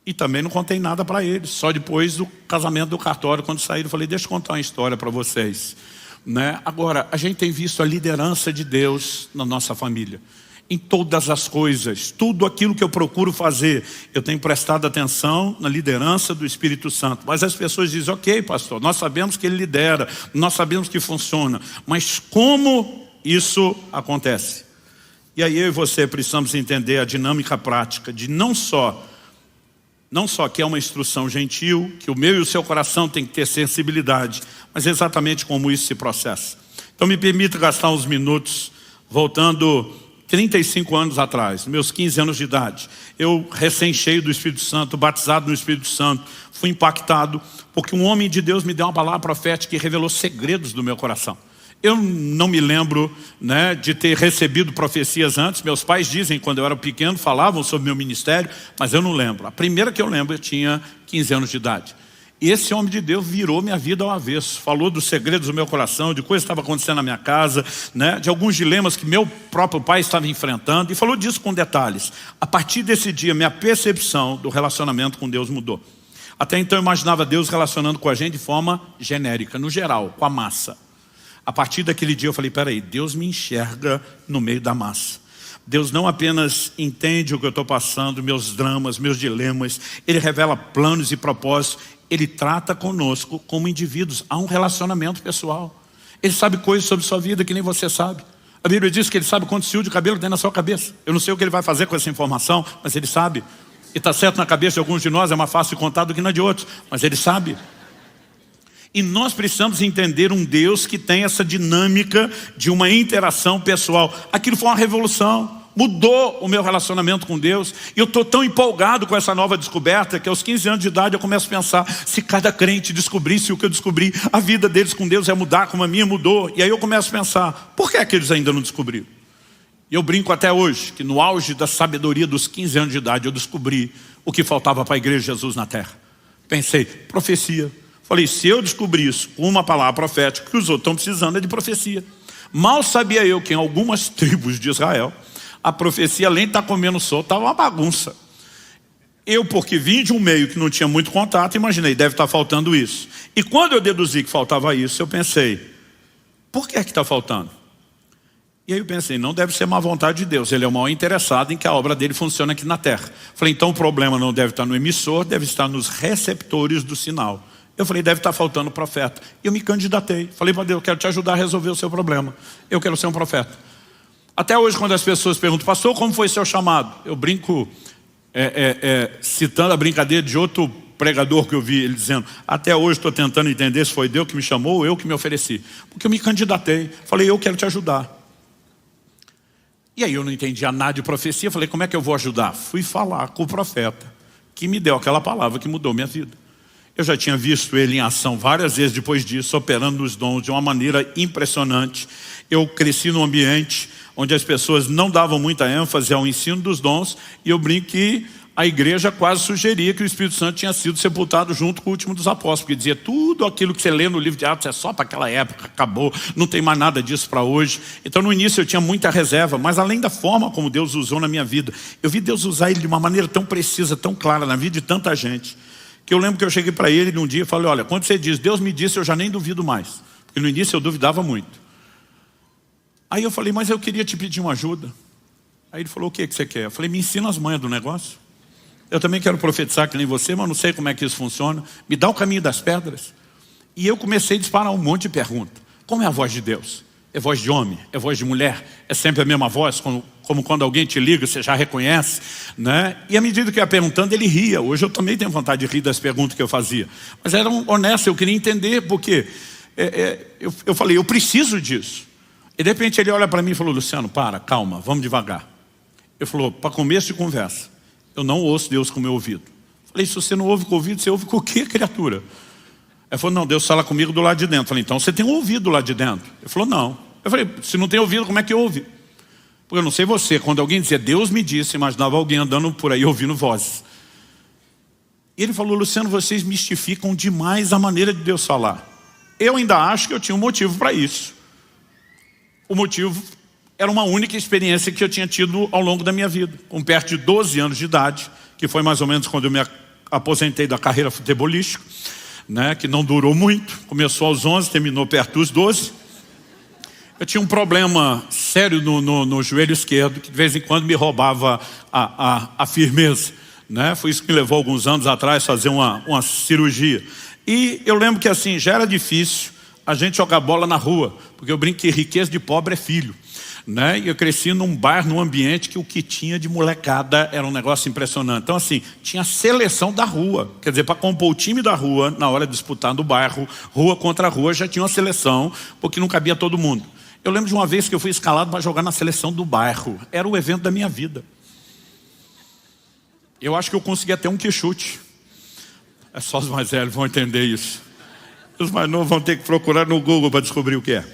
E também não contei nada para eles. Só depois do casamento do cartório, quando saíram, eu falei, deixa eu contar uma história para vocês. Né? Agora, a gente tem visto a liderança de Deus na nossa família. Em todas as coisas, tudo aquilo que eu procuro fazer, eu tenho prestado atenção na liderança do Espírito Santo. Mas as pessoas dizem, ok, pastor, nós sabemos que ele lidera, nós sabemos que funciona. Mas como isso acontece? E aí eu e você precisamos entender a dinâmica prática de não só que é uma instrução gentil, que o meu e o seu coração tem que ter sensibilidade, mas exatamente como isso se processa. Então me permita gastar uns minutos, voltando 35 anos atrás, meus 15 anos de idade. Eu, recém-cheio do Espírito Santo, batizado no Espírito Santo, fui impactado, porque um homem de Deus me deu uma palavra profética que revelou segredos do meu coração. Eu não me lembro, né, de ter recebido profecias antes. Meus pais dizem, quando eu era pequeno, falavam sobre meu ministério, mas eu não lembro. A primeira que eu lembro, eu tinha 15 anos de idade. E esse homem de Deus virou minha vida ao avesso. Falou dos segredos do meu coração, de coisas que estavam acontecendo na minha casa, né, de alguns dilemas que meu próprio pai estava enfrentando. E falou disso com detalhes. A partir desse dia, minha percepção do relacionamento com Deus mudou. Até então eu imaginava Deus relacionando com a gente de forma genérica, no geral, com a massa. A partir daquele dia eu falei, peraí, Deus me enxerga no meio da massa. Deus não apenas entende o que eu estou passando, meus dramas, meus dilemas. Ele revela planos e propósitos. Ele trata conosco como indivíduos. Há um relacionamento pessoal. Ele sabe coisas sobre sua vida que nem você sabe. A Bíblia diz que ele sabe quantos fios de cabelo tem na sua cabeça. Eu não sei o que ele vai fazer com essa informação, mas ele sabe. E está certo, na cabeça de alguns de nós é mais fácil de contar do que na de outros, mas ele sabe. E nós precisamos entender um Deus que tem essa dinâmica de uma interação pessoal. Aquilo foi uma revolução. Mudou o meu relacionamento com Deus. E eu estou tão empolgado com essa nova descoberta que aos 15 anos de idade eu começo a pensar, se cada crente descobrisse o que eu descobri, a vida deles com Deus ia mudar como a minha mudou. E aí eu começo a pensar, por que é que eles ainda não descobriram? E eu brinco até hoje, que no auge da sabedoria dos 15 anos de idade eu descobri o que faltava para a igreja de Jesus na terra. Pensei, profecia. Falei, se eu descobrir isso com uma palavra profética, que os outros estão precisando é de profecia. Mal sabia eu que em algumas tribos de Israel, a profecia, além de estar comendo solto, estava uma bagunça. Eu, porque vim de um meio que não tinha muito contato, imaginei, deve estar faltando isso. E quando eu deduzi que faltava isso, eu pensei, por que é que está faltando? E aí eu pensei, não deve ser má vontade de Deus, ele é o maior interessado em que a obra dele funcione aqui na terra. Falei, então o problema não deve estar no emissor, deve estar nos receptores do sinal. Eu falei, deve estar faltando profeta. E eu me candidatei, falei para Deus, eu quero te ajudar a resolver o seu problema. Eu quero ser um profeta. Até hoje, quando as pessoas perguntam, pastor, como foi seu chamado? Eu brinco, citando a brincadeira de outro pregador que eu vi, ele dizendo, até hoje estou tentando entender se foi Deus que me chamou ou eu que me ofereci. Porque eu me candidatei, falei, eu quero te ajudar. E aí eu não entendia nada de profecia, falei, como é que eu vou ajudar? Fui falar com o profeta, que me deu aquela palavra que mudou minha vida. Eu já tinha visto ele em ação várias vezes depois disso, operando nos dons de uma maneira impressionante. Eu cresci num ambiente onde as pessoas não davam muita ênfase ao ensino dos dons, e eu brinco que a igreja quase sugeria que o Espírito Santo tinha sido sepultado junto com o último dos apóstolos, porque dizia, tudo aquilo que você lê no livro de Atos é só para aquela época, acabou, não tem mais nada disso para hoje. Então no início eu tinha muita reserva, mas além da forma como Deus usou na minha vida, eu vi Deus usar ele de uma maneira tão precisa, tão clara na vida de tanta gente, que eu lembro que eu cheguei para ele num dia e falei, olha, quando você diz, Deus me disse, eu já nem duvido mais, porque no início eu duvidava muito. Aí eu falei, mas eu queria te pedir uma ajuda. Aí ele falou, o que você quer? Eu falei, me ensina as manhas do negócio. Eu também quero profetizar que nem você, mas não sei como é que isso funciona. Me dá o caminho das pedras. E eu comecei a disparar um monte de perguntas. Como é a voz de Deus? É voz de homem? É voz de mulher? É sempre a mesma voz? Como quando alguém te liga, você já reconhece, né? E à medida que eu ia perguntando, ele ria. Hoje eu também tenho vontade de rir das perguntas que eu fazia. Mas eram honestas, eu queria entender, porque eu falei, eu preciso disso. E de repente ele olha para mim e falou, Luciano, calma, vamos devagar. Ele falou, para começo de conversa, eu não ouço Deus com o meu ouvido. Falei, se você não ouve com o ouvido, você ouve com o quê, criatura? Ele falou, não, Deus fala comigo do lado de dentro. Falei, então você tem um ouvido do lado de dentro? Ele falou, não. Eu falei, se não tem ouvido, como é que ouve? Porque eu não sei você, quando alguém dizia, Deus me disse, imaginava alguém andando por aí ouvindo vozes. E ele falou, Luciano, vocês mistificam demais a maneira de Deus falar. Eu ainda acho que eu tinha um motivo para isso. O motivo era uma única experiência que eu tinha tido ao longo da minha vida. Com perto de 12 anos de idade, que foi mais ou menos quando eu me aposentei da carreira futebolística, né, que não durou muito, começou aos 11, terminou perto dos 12. Eu tinha um problema sério no joelho esquerdo, que de vez em quando me roubava a firmeza, né? Foi isso que me levou alguns anos atrás a fazer uma cirurgia. E eu lembro que assim, já era difícil a gente jogar bola na rua, porque eu brinco que riqueza de pobre é filho, né? E eu cresci num bairro, num ambiente que o que tinha de molecada era um negócio impressionante. Então assim, tinha seleção da rua, quer dizer, para compor o time da rua, na hora de disputar no bairro, rua contra rua, já tinha uma seleção, porque não cabia todo mundo. Eu lembro de uma vez que eu fui escalado para jogar na seleção do bairro, era o evento da minha vida. Eu acho que eu consegui até um quichute. É só os mais velhos vão entender isso. Os mais novos vão ter que procurar no Google para descobrir o que é.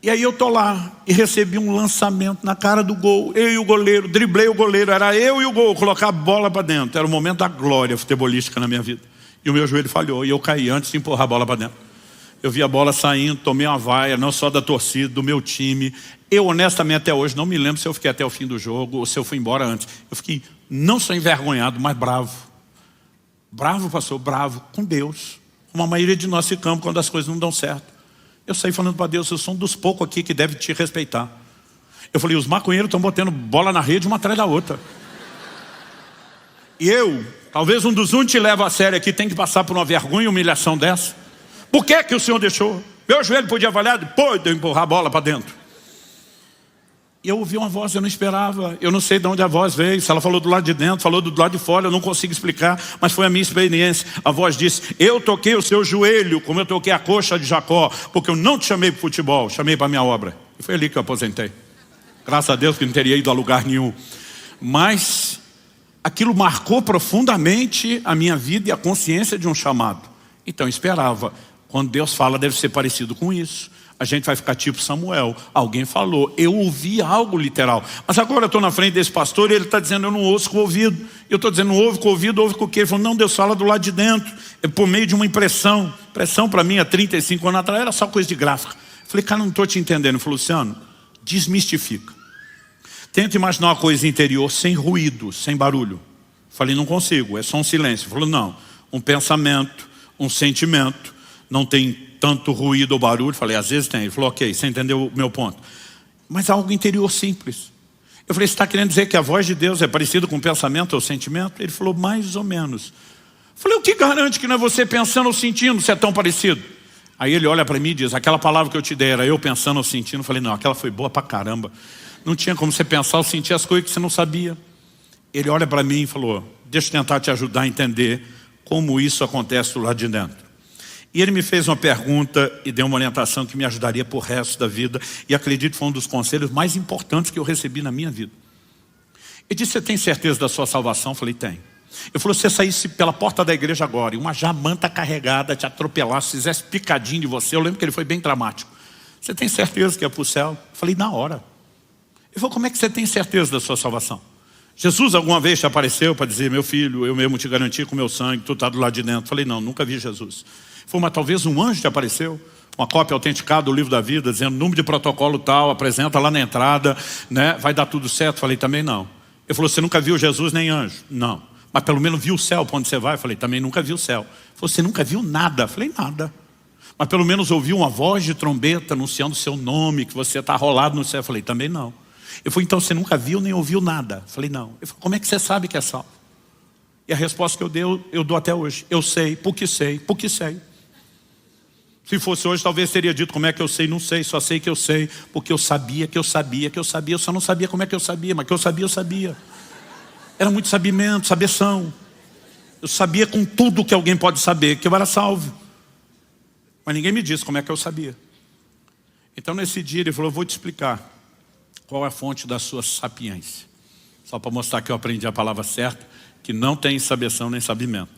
E aí eu tô lá e recebi um lançamento na cara do gol. Eu e o goleiro, driblei o goleiro, era eu e o gol, colocar a bola para dentro. Era o momento da glória futebolística na minha vida. E o meu joelho falhou e eu caí antes de empurrar a bola para dentro. Eu vi a bola saindo, tomei uma vaia, não só da torcida, do meu time. Eu honestamente até hoje não me lembro se eu fiquei até o fim do jogo ou se eu fui embora antes. Eu fiquei não só envergonhado, mas bravo. Bravo, pastor, bravo com Deus. Como a maioria de nós ficamos quando as coisas não dão certo. Eu saí falando para Deus, eu sou um dos poucos aqui que deve te respeitar. Eu falei, os maconheiros estão botando bola na rede uma atrás da outra. E eu, talvez um dos te leva a sério aqui, tem que passar por uma vergonha e humilhação dessa. Por que que o Senhor deixou? Meu joelho podia avaliar, depois de eu empurrar a bola para dentro. E eu ouvi uma voz, eu não esperava. Eu não sei de onde a voz veio, se ela falou do lado de dentro, falou do lado de fora, eu não consigo explicar, mas foi a minha experiência. A voz disse, eu toquei o seu joelho, como eu toquei a coxa de Jacó, porque eu não te chamei para o futebol, chamei para a minha obra. E foi ali que eu aposentei. Graças a Deus que não teria ido a lugar nenhum. Mas aquilo marcou profundamente a minha vida e a consciência de um chamado. Então eu esperava. Quando Deus fala, deve ser parecido com isso. A gente vai ficar tipo Samuel. Alguém falou, eu ouvi algo literal. Mas agora eu estou na frente desse pastor e ele está dizendo, eu não ouço com o ouvido. Eu estou dizendo, não ouve com o ouvido, ouve com o quê? Ele falou, não, Deus fala do lado de dentro. É por meio de uma impressão. Impressão para mim há 35 anos atrás era só coisa de gráfica. Eu falei, cara, não estou te entendendo. Ele falou, Luciano, desmistifica. Tenta imaginar uma coisa interior sem ruído, sem barulho. Eu falei, não consigo, é só um silêncio. Ele falou, não, um pensamento, um sentimento, não tem tanto ruído ou barulho. Eu falei, às vezes tem. Ele falou, ok, você entendeu o meu ponto. Mas algo interior simples. Eu falei, você está querendo dizer que a voz de Deus é parecida com pensamento ou sentimento? Ele falou, mais ou menos. Eu falei, o que garante que não é você pensando ou sentindo, se é tão parecido? Aí ele olha para mim e diz, aquela palavra que eu te dei era eu pensando ou sentindo. Eu falei, não, aquela foi boa pra caramba. Não tinha como você pensar ou sentir as coisas que você não sabia. Ele olha para mim e falou, deixa eu tentar te ajudar a entender como isso acontece do lado de dentro. E ele me fez uma pergunta e deu uma orientação que me ajudaria por resto da vida. E acredito que foi um dos conselhos mais importantes que eu recebi na minha vida. Ele disse, você tem certeza da sua salvação? Eu falei, tenho. Ele falou, se você saísse pela porta da igreja agora e uma jamanta carregada te atropelasse, fizesse picadinho de você, eu lembro que ele foi bem dramático. Você tem certeza que é para o céu? Eu falei, na hora. Ele falou, como é que você tem certeza da sua salvação? Jesus alguma vez te apareceu para dizer, meu filho, eu mesmo te garanti com o meu sangue, tu está do lado de dentro. Eu falei, não, nunca vi Jesus. Ele falou, mas talvez um anjo te apareceu, uma cópia autenticada do livro da vida, dizendo, número de protocolo tal, apresenta lá na entrada, né? Vai dar tudo certo. Eu falei, também não. Ele falou, você nunca viu Jesus nem anjo? Não. Mas pelo menos viu o céu para onde você vai? Eu falei, também nunca vi o céu. Ele falou, você nunca viu nada? Eu falei, nada. Mas pelo menos ouviu uma voz de trombeta anunciando o seu nome, que você está rolado no céu? Eu falei, também não. Ele falou, então você nunca viu nem ouviu nada? Eu falei, não. Ele falou, como é que você sabe que é salvo? E a resposta que eu dou até hoje. Eu sei, porque sei, porque sei. Se fosse hoje, talvez teria dito como é que eu sei, não sei, só sei que eu sei, porque eu sabia que eu sabia que eu sabia, eu só não sabia como é que eu sabia, mas que eu sabia. Era muito sabimento, sabeção. Eu sabia com tudo que alguém pode saber, que eu era salvo. Mas ninguém me disse como é que eu sabia. Então nesse dia ele falou, eu vou te explicar qual é a fonte da sua sapiência. Só para mostrar que eu aprendi a palavra certa, que não tem sabeção nem sabimento.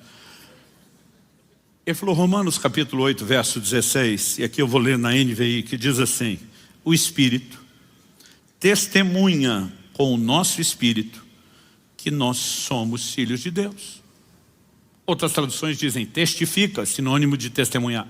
Ele falou, Romanos capítulo 8, verso 16, e aqui eu vou ler na NVI, que diz assim, o Espírito testemunha com o nosso Espírito que nós somos filhos de Deus. Outras traduções dizem testifica, sinônimo de testemunhar.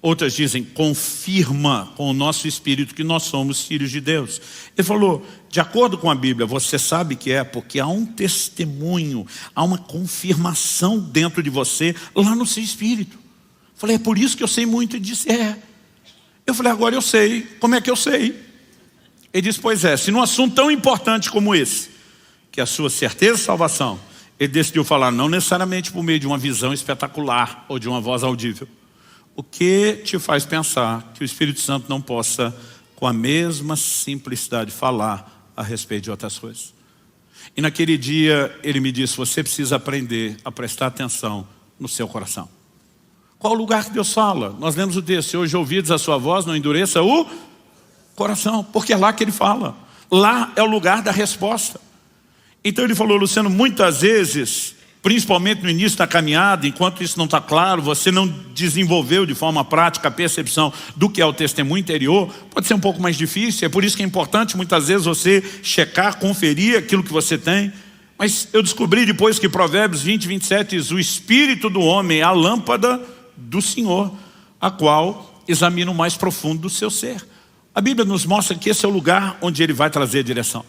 Outras dizem confirma com o nosso espírito que nós somos filhos de Deus. Ele falou, de acordo com a Bíblia, você sabe que é porque há um testemunho, há uma confirmação dentro de você, lá no seu espírito. Eu falei, é por isso que eu sei muito. Ele disse, é. Eu falei, agora eu sei. Como é que eu sei? Ele disse, pois é, se num assunto tão importante como esse, que é a sua certeza de salvação, ele decidiu falar não necessariamente por meio de uma visão espetacular ou de uma voz audível. O que te faz pensar que o Espírito Santo não possa, com a mesma simplicidade, falar a respeito de outras coisas? E naquele dia ele me disse, você precisa aprender a prestar atenção no seu coração. Qual o lugar que Deus fala? Nós lemos o texto, se hoje ouvides a sua voz, não endureça o coração, porque é lá que ele fala. Lá é o lugar da resposta. Então ele falou, Luciano, muitas vezes, principalmente no início da caminhada, enquanto isso não está claro, você não desenvolveu de forma prática a percepção do que é o testemunho interior, pode ser um pouco mais difícil, é por isso que é importante muitas vezes você checar, conferir aquilo que você tem. Mas eu descobri depois que Provérbios 20, 27 diz, o espírito do homem é a lâmpada do Senhor, a qual examina o mais profundo do seu ser. A Bíblia nos mostra que esse é o lugar onde ele vai trazer a direção.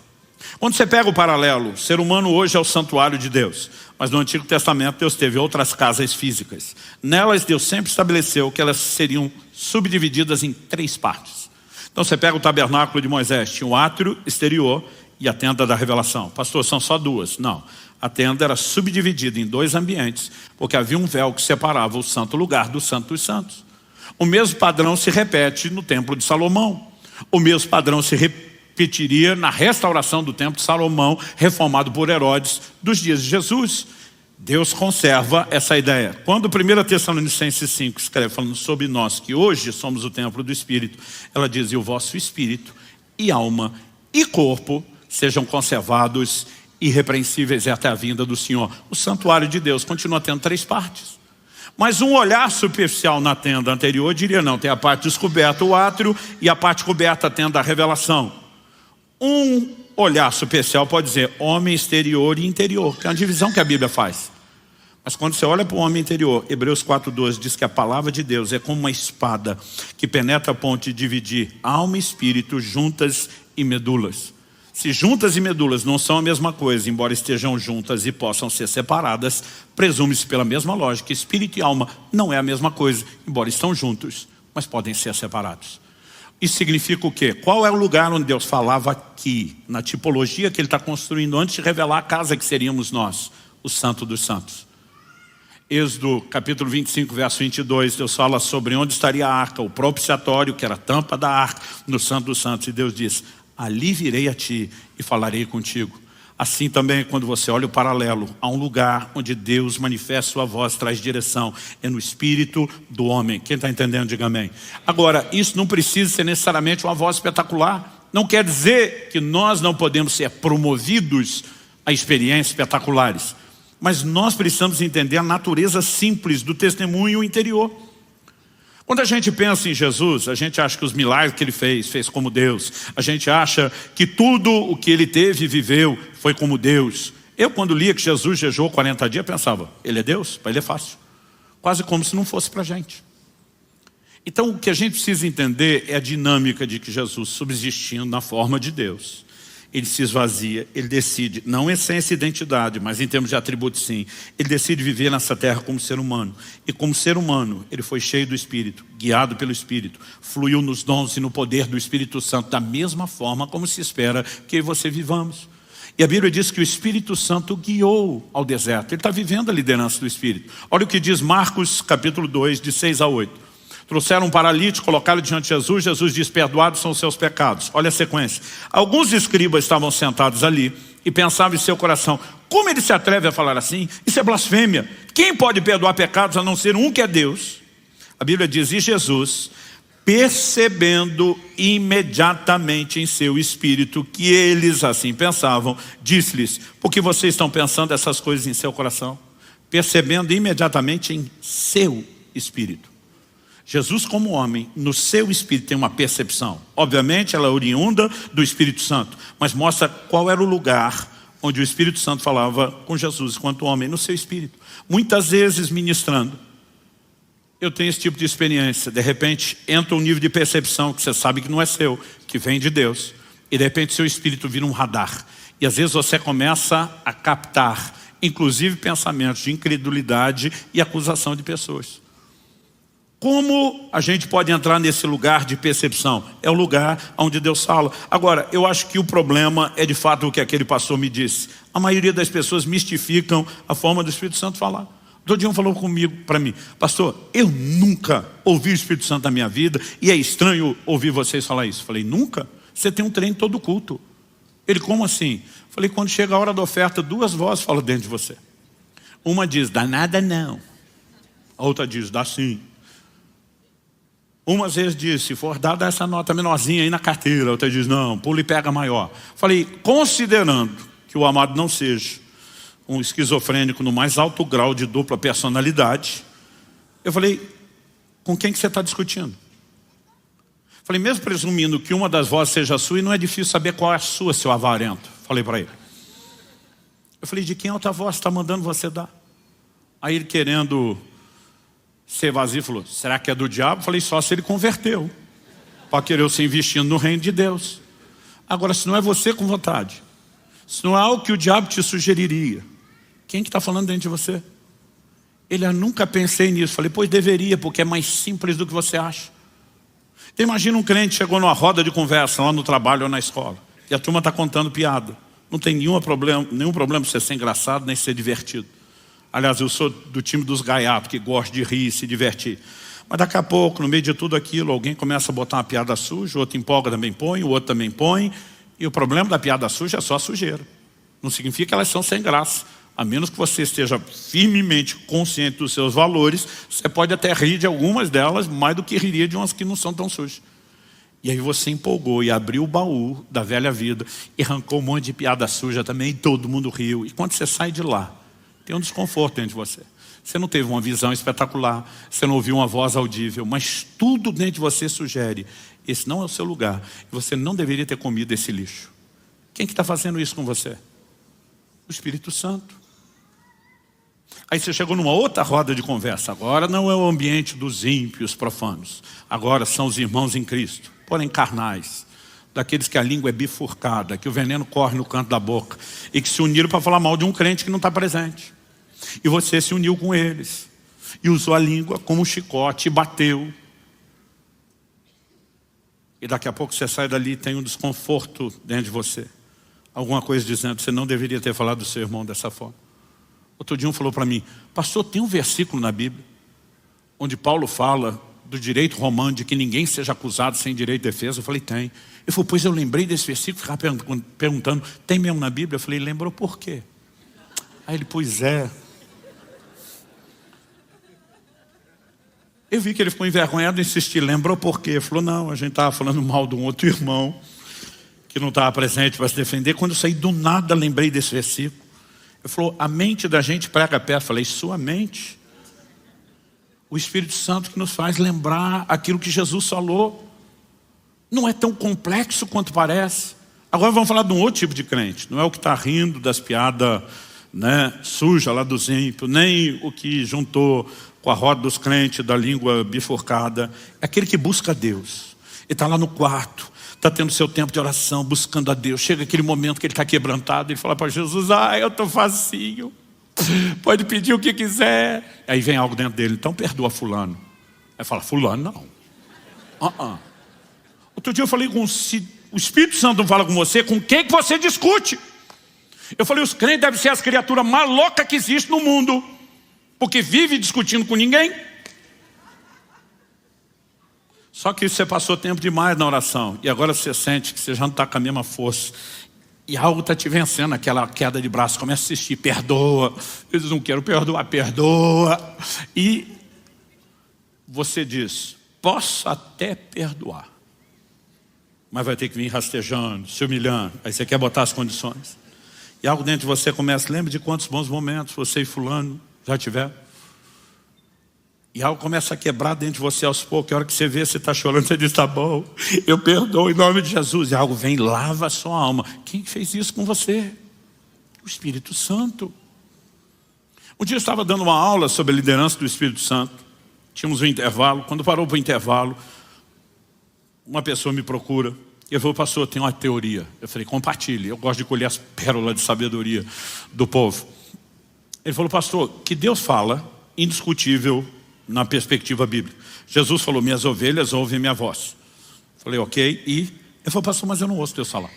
Quando você pega o paralelo, o ser humano hoje é o santuário de Deus. Mas no Antigo Testamento Deus teve outras casas físicas. Nelas Deus sempre estabeleceu que elas seriam subdivididas em 3 partes. Então você pega o tabernáculo de Moisés, tinha o átrio exterior e a tenda da revelação. Pastor, são só 2. Não, a tenda era subdividida em 2 ambientes, porque havia um véu que separava o santo lugar do santo dos santos. O mesmo padrão se repete no templo de Salomão. O mesmo padrão se repetiria na restauração do templo de Salomão, reformado por Herodes, dos dias de Jesus. Deus conserva essa ideia. Quando 1 Tessalonicenses 5 escreve falando sobre nós, que hoje somos o templo do Espírito, ela diz: e o vosso espírito, e alma, e corpo sejam conservados irrepreensíveis até a vinda do Senhor. O santuário de Deus continua tendo 3 partes. Mas um olhar superficial na tenda anterior diria: não, tem a parte descoberta, o átrio, e a parte coberta, a tenda da revelação. Um olhar superficial pode dizer homem exterior e interior, que é uma divisão que a Bíblia faz. Mas quando você olha para o homem interior, Hebreus 4:12 diz que a palavra de Deus é como uma espada que penetra a ponto de dividir alma e espírito, juntas e medulas. Se juntas e medulas não são a mesma coisa, embora estejam juntas e possam ser separadas, presume-se pela mesma lógica, espírito e alma não é a mesma coisa, embora estão juntos, mas podem ser separados. Isso significa o quê? Qual é o lugar onde Deus falava aqui, na tipologia que Ele está construindo antes de revelar a casa que seríamos nós, o Santo dos Santos? Êxodo capítulo 25, verso 22, Deus fala sobre onde estaria a arca, o propiciatório, que era a tampa da arca, no Santo dos Santos, e Deus diz: ali virei a ti e falarei contigo. Assim também, quando você olha o paralelo, há um lugar onde Deus manifesta sua voz, traz direção, é no espírito do homem. Quem está entendendo, diga amém. Agora, isso não precisa ser necessariamente uma voz espetacular. Não quer dizer que nós não podemos ser promovidos a experiências espetaculares. Mas nós precisamos entender a natureza simples do testemunho interior. Quando a gente pensa em Jesus, a gente acha que os milagres que Ele fez como Deus. A gente acha que tudo o que Ele teve e viveu foi como Deus. Eu, quando lia que Jesus jejuou 40 dias, pensava: Ele é Deus? Para Ele é fácil. Quase como se não fosse para a gente. Então o que a gente precisa entender é a dinâmica de que Jesus, subsistindo na forma de Deus, Ele se esvazia, Ele decide, não em essência e identidade, mas em termos de atributos sim, Ele decide viver nessa terra como ser humano. E como ser humano, Ele foi cheio do Espírito, guiado pelo Espírito, fluiu nos dons e no poder do Espírito Santo, da mesma forma como se espera que eu e você vivamos. E a Bíblia diz que o Espírito Santo guiou ao deserto. Ele está vivendo a liderança do Espírito. Olha o que diz Marcos capítulo 2, de 6 a 8. Trouxeram um paralítico, colocaram diante de Jesus. Jesus diz: perdoados são os seus pecados. Olha a sequência. Alguns escribas estavam sentados ali e pensavam em seu coração: como ele se atreve a falar assim? Isso é blasfêmia. Quem pode perdoar pecados a não ser um que é Deus? A Bíblia diz: e Jesus, percebendo imediatamente em seu espírito que eles assim pensavam, disse-lhes: por que vocês estão pensando essas coisas em seu coração? Percebendo imediatamente em seu espírito. Jesus, como homem, no seu espírito tem uma percepção. Obviamente ela é oriunda do Espírito Santo, mas mostra qual era o lugar onde o Espírito Santo falava com Jesus enquanto homem, no seu espírito. Muitas vezes ministrando, eu tenho esse tipo de experiência. De repente entra um nível de percepção que você sabe que não é seu, que vem de Deus, e de repente seu espírito vira um radar. E às vezes você começa a captar, inclusive pensamentos de incredulidade e acusação de pessoas. Como a gente pode entrar nesse lugar de percepção? É o lugar onde Deus fala. Agora, eu acho que o problema é de fato o que aquele pastor me disse. A maioria das pessoas mistificam a forma do Espírito Santo falar. Todo dia falou comigo, para mim: pastor, eu nunca ouvi o Espírito Santo na minha vida e é estranho ouvir vocês falar isso. Falei: nunca? Você tem um trem todo culto. Ele: como assim? Falei: quando chega a hora da oferta, 2 vozes falam dentro de você. Uma diz: dá nada não. A outra diz: dá sim. Umas vezes diz: se for dada essa nota menorzinha aí na carteira. Outra diz: não, pula e pega maior. Falei: considerando que o amado não seja um esquizofrênico no mais alto grau de dupla personalidade, eu falei: com quem que você está discutindo? Falei: mesmo presumindo que uma das vozes seja a sua, e não é difícil saber qual é a sua, seu avarento. Falei para ele. Eu falei: de quem a outra voz está mandando você dar? Aí ele, querendo ser vazio, falou: será que é do diabo? Falei: só se ele converteu para querer se investindo no reino de Deus. Agora, se não é você com vontade, Isso não é algo que o diabo te sugeriria. Quem que está falando dentro de você? Ele, eu nunca pensei nisso. Falei, pois deveria, porque é mais simples do que você acha. Então, imagina um crente chegou numa roda de conversa lá no trabalho ou na escola. E a turma está contando piada. Não tem nenhum problema você ser engraçado nem ser divertido. Aliás, eu sou do time dos gaiatos, que gosta de rir e se divertir. Mas daqui a pouco, no meio de tudo aquilo, alguém começa a botar uma piada suja, o outro empolga, também põe, o outro também põe. E o problema da piada suja é só a sujeira. Não significa que elas são sem graça. A menos que você esteja firmemente consciente dos seus valores, você pode até rir de algumas delas, mais do que riria de umas que não são tão sujas. E aí você empolgou e abriu o baú da velha vida e arrancou um monte de piada suja também e todo mundo riu. E quando você sai de lá, tem um desconforto dentro de você. Você não teve uma visão espetacular, você não ouviu uma voz audível, mas tudo dentro de você sugere, esse não é o seu lugar. Você não deveria ter comido esse lixo. Quem que está fazendo isso com você? O Espírito Santo. Aí você chegou numa outra roda de conversa. Agora não é o ambiente dos ímpios profanos. Agora são os irmãos em Cristo, porém carnais. Daqueles que a língua é bifurcada, que o veneno corre no canto da boca. E que se uniram para falar mal de um crente que não está presente. E você se uniu com eles. E usou a língua como um chicote e bateu. E daqui a pouco você sai dali e tem um desconforto dentro de você. Alguma coisa dizendo que você não deveria ter falado do seu irmão dessa forma. Outro dia um falou para mim, pastor, tem um versículo na Bíblia onde Paulo fala do direito romano de que ninguém seja acusado sem direito de defesa. Eu falei, tem. Ele falou, pois eu lembrei desse versículo, ficava perguntando, tem mesmo na Bíblia? Eu falei, lembrou por quê? Aí ele, pois é. Eu vi que ele ficou envergonhado e insistir, lembrou por quê? Ele falou, não, a gente estava falando mal de um outro irmão que não estava presente para se defender. Quando eu saí do nada, lembrei desse versículo. Ele falou, a mente da gente prega perto. Eu falei, sua mente? O Espírito Santo que nos faz lembrar aquilo que Jesus falou. Não é tão complexo quanto parece. Agora vamos falar de um outro tipo de crente. Não é o que está rindo das piadas, né, sujas lá dos ímpios, nem o que juntou com a roda dos crentes da língua bifurcada. É aquele que busca Deus. Ele está lá no quarto, está tendo seu tempo de oração, buscando a Deus. Chega aquele momento que ele está quebrantado, ele fala para Jesus, eu estou facinho, pode pedir o que quiser. Aí vem algo dentro dele, então perdoa fulano. Aí fala, fulano não. Outro dia eu falei com o Espírito Santo não fala com você, com quem que você discute? Eu falei, os crentes devem ser as criaturas mais loucas que existem no mundo, porque vive discutindo com ninguém. Só que você passou tempo demais na oração e agora você sente que você já não está com a mesma força e algo está te vencendo, aquela queda de braço, começa a assistir, perdoa. Eles não quero perdoar, perdoa. E você diz, posso até perdoar, mas vai ter que vir rastejando, se humilhando. Aí você quer botar as condições. E algo dentro de você começa, lembra de quantos bons momentos você e fulano já tiveram? E algo começa a quebrar dentro de você aos poucos. A hora que você vê, você está chorando, você diz, tá bom, eu perdoo em nome de Jesus. E algo vem, lava a sua alma. Quem fez isso com você? O Espírito Santo. Um dia eu estava dando uma aula sobre a liderança do Espírito Santo. Tínhamos um intervalo. Quando parou para o intervalo, uma pessoa me procura. E eu falei, pastor, tem uma teoria. Eu falei, compartilhe. Eu gosto de colher as pérolas de sabedoria do povo. Ele falou, pastor, que Deus fala, indiscutível, na perspectiva bíblica. Jesus falou, minhas ovelhas ouvem minha voz. Falei, ok. E ele falou, pastor, mas eu não ouço Deus falar.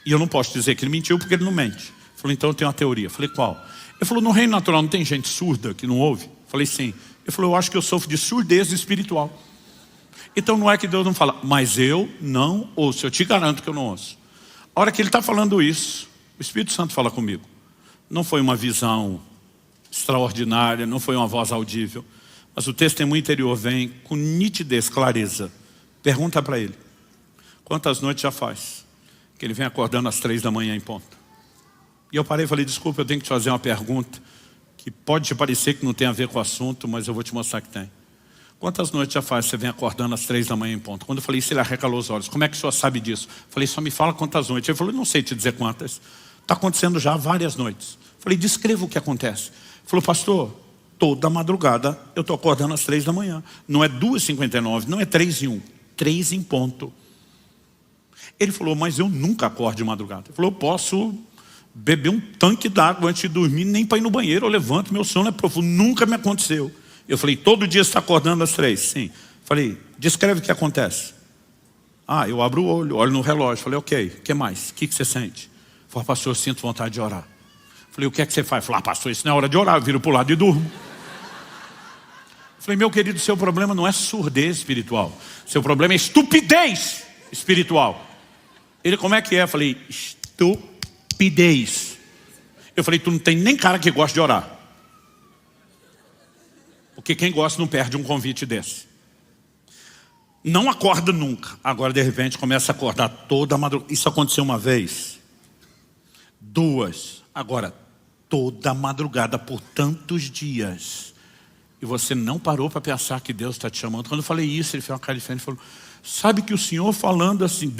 E eu não posso dizer que ele mentiu porque ele não mente. Falei, então eu tenho uma teoria. Falei, qual? Ele falou, no reino natural não tem gente surda que não ouve? Falei, sim. Ele falou, eu acho que eu sofro de surdez espiritual. Então não é que Deus não fala, mas eu não ouço. Eu te garanto que eu não ouço. A hora que ele está falando isso, o Espírito Santo fala comigo. Não foi uma visão extraordinária, não foi uma voz audível. Mas o testemunho interior vem com nitidez, clareza. Pergunta para ele, quantas noites já faz que ele vem acordando às 3 da manhã em ponto? E eu parei e falei, desculpa, eu tenho que te fazer uma pergunta que pode te parecer que não tem a ver com o assunto, mas eu vou te mostrar que tem. Quantas noites já faz que você vem acordando às 3 da manhã em ponto? Quando eu falei isso, ele arregalou os olhos. Como é que o senhor sabe disso? Eu falei, só me fala quantas noites. Ele falou, não sei te dizer quantas. Está acontecendo já várias noites. Eu falei, descreva o que acontece. Ele falou, pastor, toda madrugada eu estou acordando às 3 da manhã. Não é 2h59, não é 3h01, 3 em ponto. Ele falou, mas eu nunca acordo de madrugada. Ele falou, eu posso beber um tanque d'água antes de dormir, nem para ir no banheiro, eu levanto, meu sono é profundo, nunca me aconteceu. Eu falei, todo dia você está acordando às 3? Sim. Falei, descreve o que acontece. Eu abro o olho, olho no relógio. Falei, ok, o que mais? O que você sente? Falei, pastor, eu sinto vontade de orar. Falei, o que é que você faz? Falei, pastor, isso não é hora de orar, eu viro para o lado e durmo. Falei, meu querido, seu problema não é surdez espiritual. Seu problema é estupidez espiritual. Ele, como é que é? Falei, estupidez. Eu falei, tu não tem nem cara que gosta de orar. Porque quem gosta não perde um convite desse. Não acorda nunca. Agora, de repente, começa a acordar toda a madrugada. Isso aconteceu uma vez. 2. Agora, toda a madrugada por tantos dias. E você não parou para pensar que Deus está te chamando. Quando eu falei isso, ele fez uma cara diferente e falou, sabe que o senhor falando assim...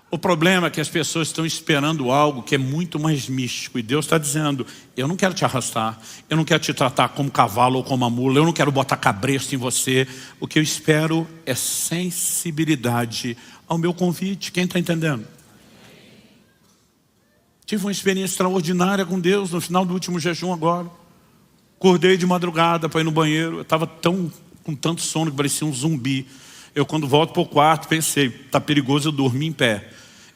O problema é que as pessoas estão esperando algo que é muito mais místico. E Deus está dizendo, eu não quero te arrastar, eu não quero te tratar como cavalo ou como uma mula, eu não quero botar cabresto em você. O que eu espero é sensibilidade ao meu convite. Quem está entendendo? Tive uma experiência extraordinária com Deus no final do último jejum agora. Acordei de madrugada para ir no banheiro. Eu estava com tanto sono que parecia um zumbi. Eu, quando volto para o quarto, pensei, está perigoso eu dormir em pé.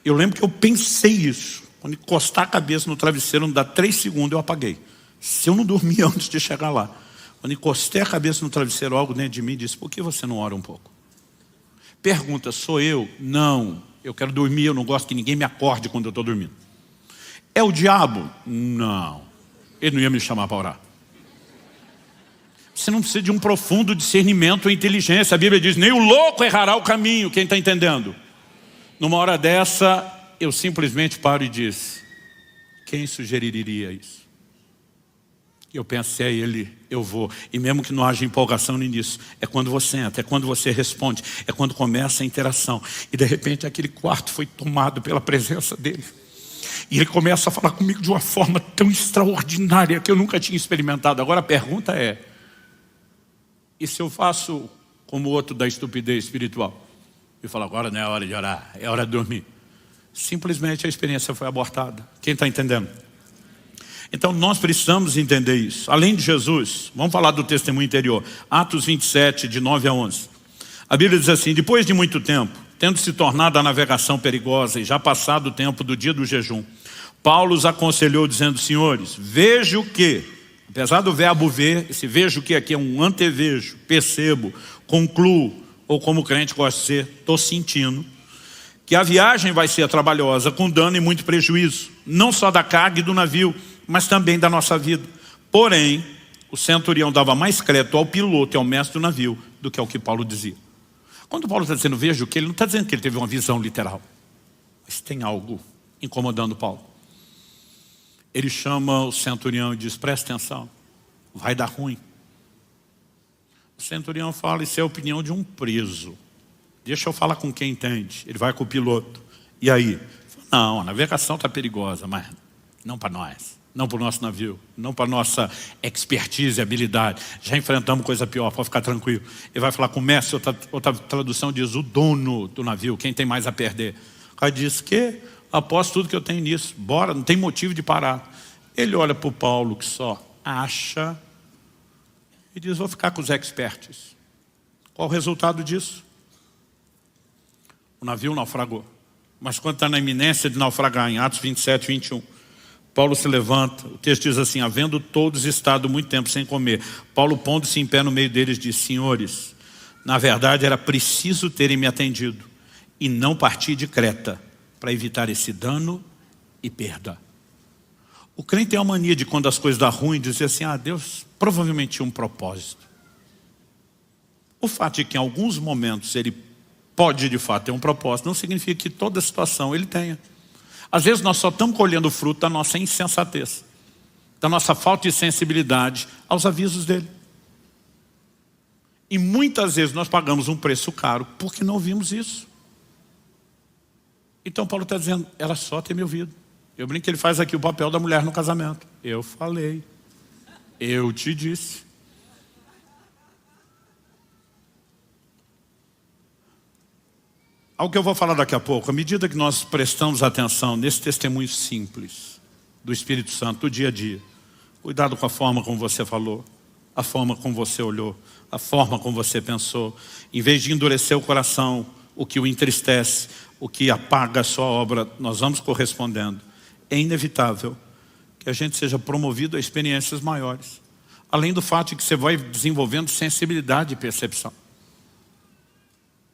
Eu lembro que eu pensei isso. Quando encostar a cabeça no travesseiro, não dá 3 segundos, eu apaguei. Se eu não dormir antes de chegar lá. Quando encostei a cabeça no travesseiro, algo dentro de mim disse, por que você não ora um pouco? Pergunta, sou eu? Não. Eu quero dormir, eu não gosto que ninguém me acorde quando eu estou dormindo. É o diabo? Não. Ele não ia me chamar para orar. Você não precisa de um profundo discernimento ou inteligência. A Bíblia diz, nem o louco errará o caminho. Quem está entendendo? Numa hora dessa, eu simplesmente paro e disse, quem sugeriria isso? Eu pensei, é ele, eu vou. E mesmo que não haja empolgação nisso, é quando você entra, é quando você responde, é quando começa a interação. E de repente aquele quarto foi tomado pela presença dele. E ele começa a falar comigo de uma forma tão extraordinária que eu nunca tinha experimentado. Agora a pergunta é, e se eu faço como o outro da estupidez espiritual? E falo, agora não é hora de orar, é hora de dormir. Simplesmente a experiência foi abortada. Quem está entendendo? Então nós precisamos entender isso. Além de Jesus, vamos falar do testemunho interior. Atos 27, de 9 a 11. A Bíblia diz assim, depois de muito tempo, tendo se tornado a navegação perigosa e já passado o tempo do dia do jejum, Paulo os aconselhou dizendo, senhores, vejo que, apesar do verbo ver, esse vejo que aqui é um antevejo, percebo, concluo, ou como o crente gosta de ser, estou sentindo, que a viagem vai ser trabalhosa, com dano e muito prejuízo, não só da carga e do navio, mas também da nossa vida. Porém, o centurião dava mais crédito ao piloto e ao mestre do navio do que ao que Paulo dizia. Quando Paulo está dizendo vejo que, ele não está dizendo que ele teve uma visão literal, mas tem algo incomodando Paulo. Ele chama o centurião e diz, presta atenção, vai dar ruim. O centurião fala, isso é a opinião de um preso. Deixa eu falar com quem entende. Ele vai com o piloto. E aí? Não, a navegação está perigosa, mas não para nós. Não para o nosso navio. Não para a nossa expertise e habilidade. Já enfrentamos coisa pior, pode ficar tranquilo. Ele vai falar com o mestre, outra tradução diz, o dono do navio, quem tem mais a perder. O cara diz que aposto tudo que eu tenho nisso. Bora, não tem motivo de parar. Ele olha para o Paulo que só acha e diz, vou ficar com os experts. Qual o resultado disso? O navio naufragou. Mas quando está na iminência de naufragar, em Atos 27, 21, Paulo se levanta, o texto diz assim, havendo todos estado muito tempo sem comer, Paulo pondo-se em pé no meio deles diz, senhores, na verdade era preciso terem me atendido e não partir de Creta para evitar esse dano e perda. O crente tem a mania de quando as coisas dão ruim, dizer assim, Deus provavelmente tinha um propósito. O fato de que em alguns momentos ele pode de fato ter um propósito, não significa que toda situação ele tenha. Às vezes nós só estamos colhendo o fruto da nossa insensatez, da nossa falta de sensibilidade aos avisos dele. E muitas vezes nós pagamos um preço caro porque não ouvimos isso. Então Paulo está dizendo, ela só tem me ouvido. Eu brinco que ele faz aqui o papel da mulher no casamento. Eu falei, eu te disse. Algo que eu vou falar daqui a pouco, à medida que nós prestamos atenção nesse testemunho simples do Espírito Santo, do dia a dia, cuidado com a forma como você falou, a forma como você olhou, a forma como você pensou. Em vez de endurecer o coração, o que o entristece, o que apaga a sua obra, nós vamos correspondendo. É inevitável que a gente seja promovido a experiências maiores. Além do fato de que você vai desenvolvendo sensibilidade e percepção.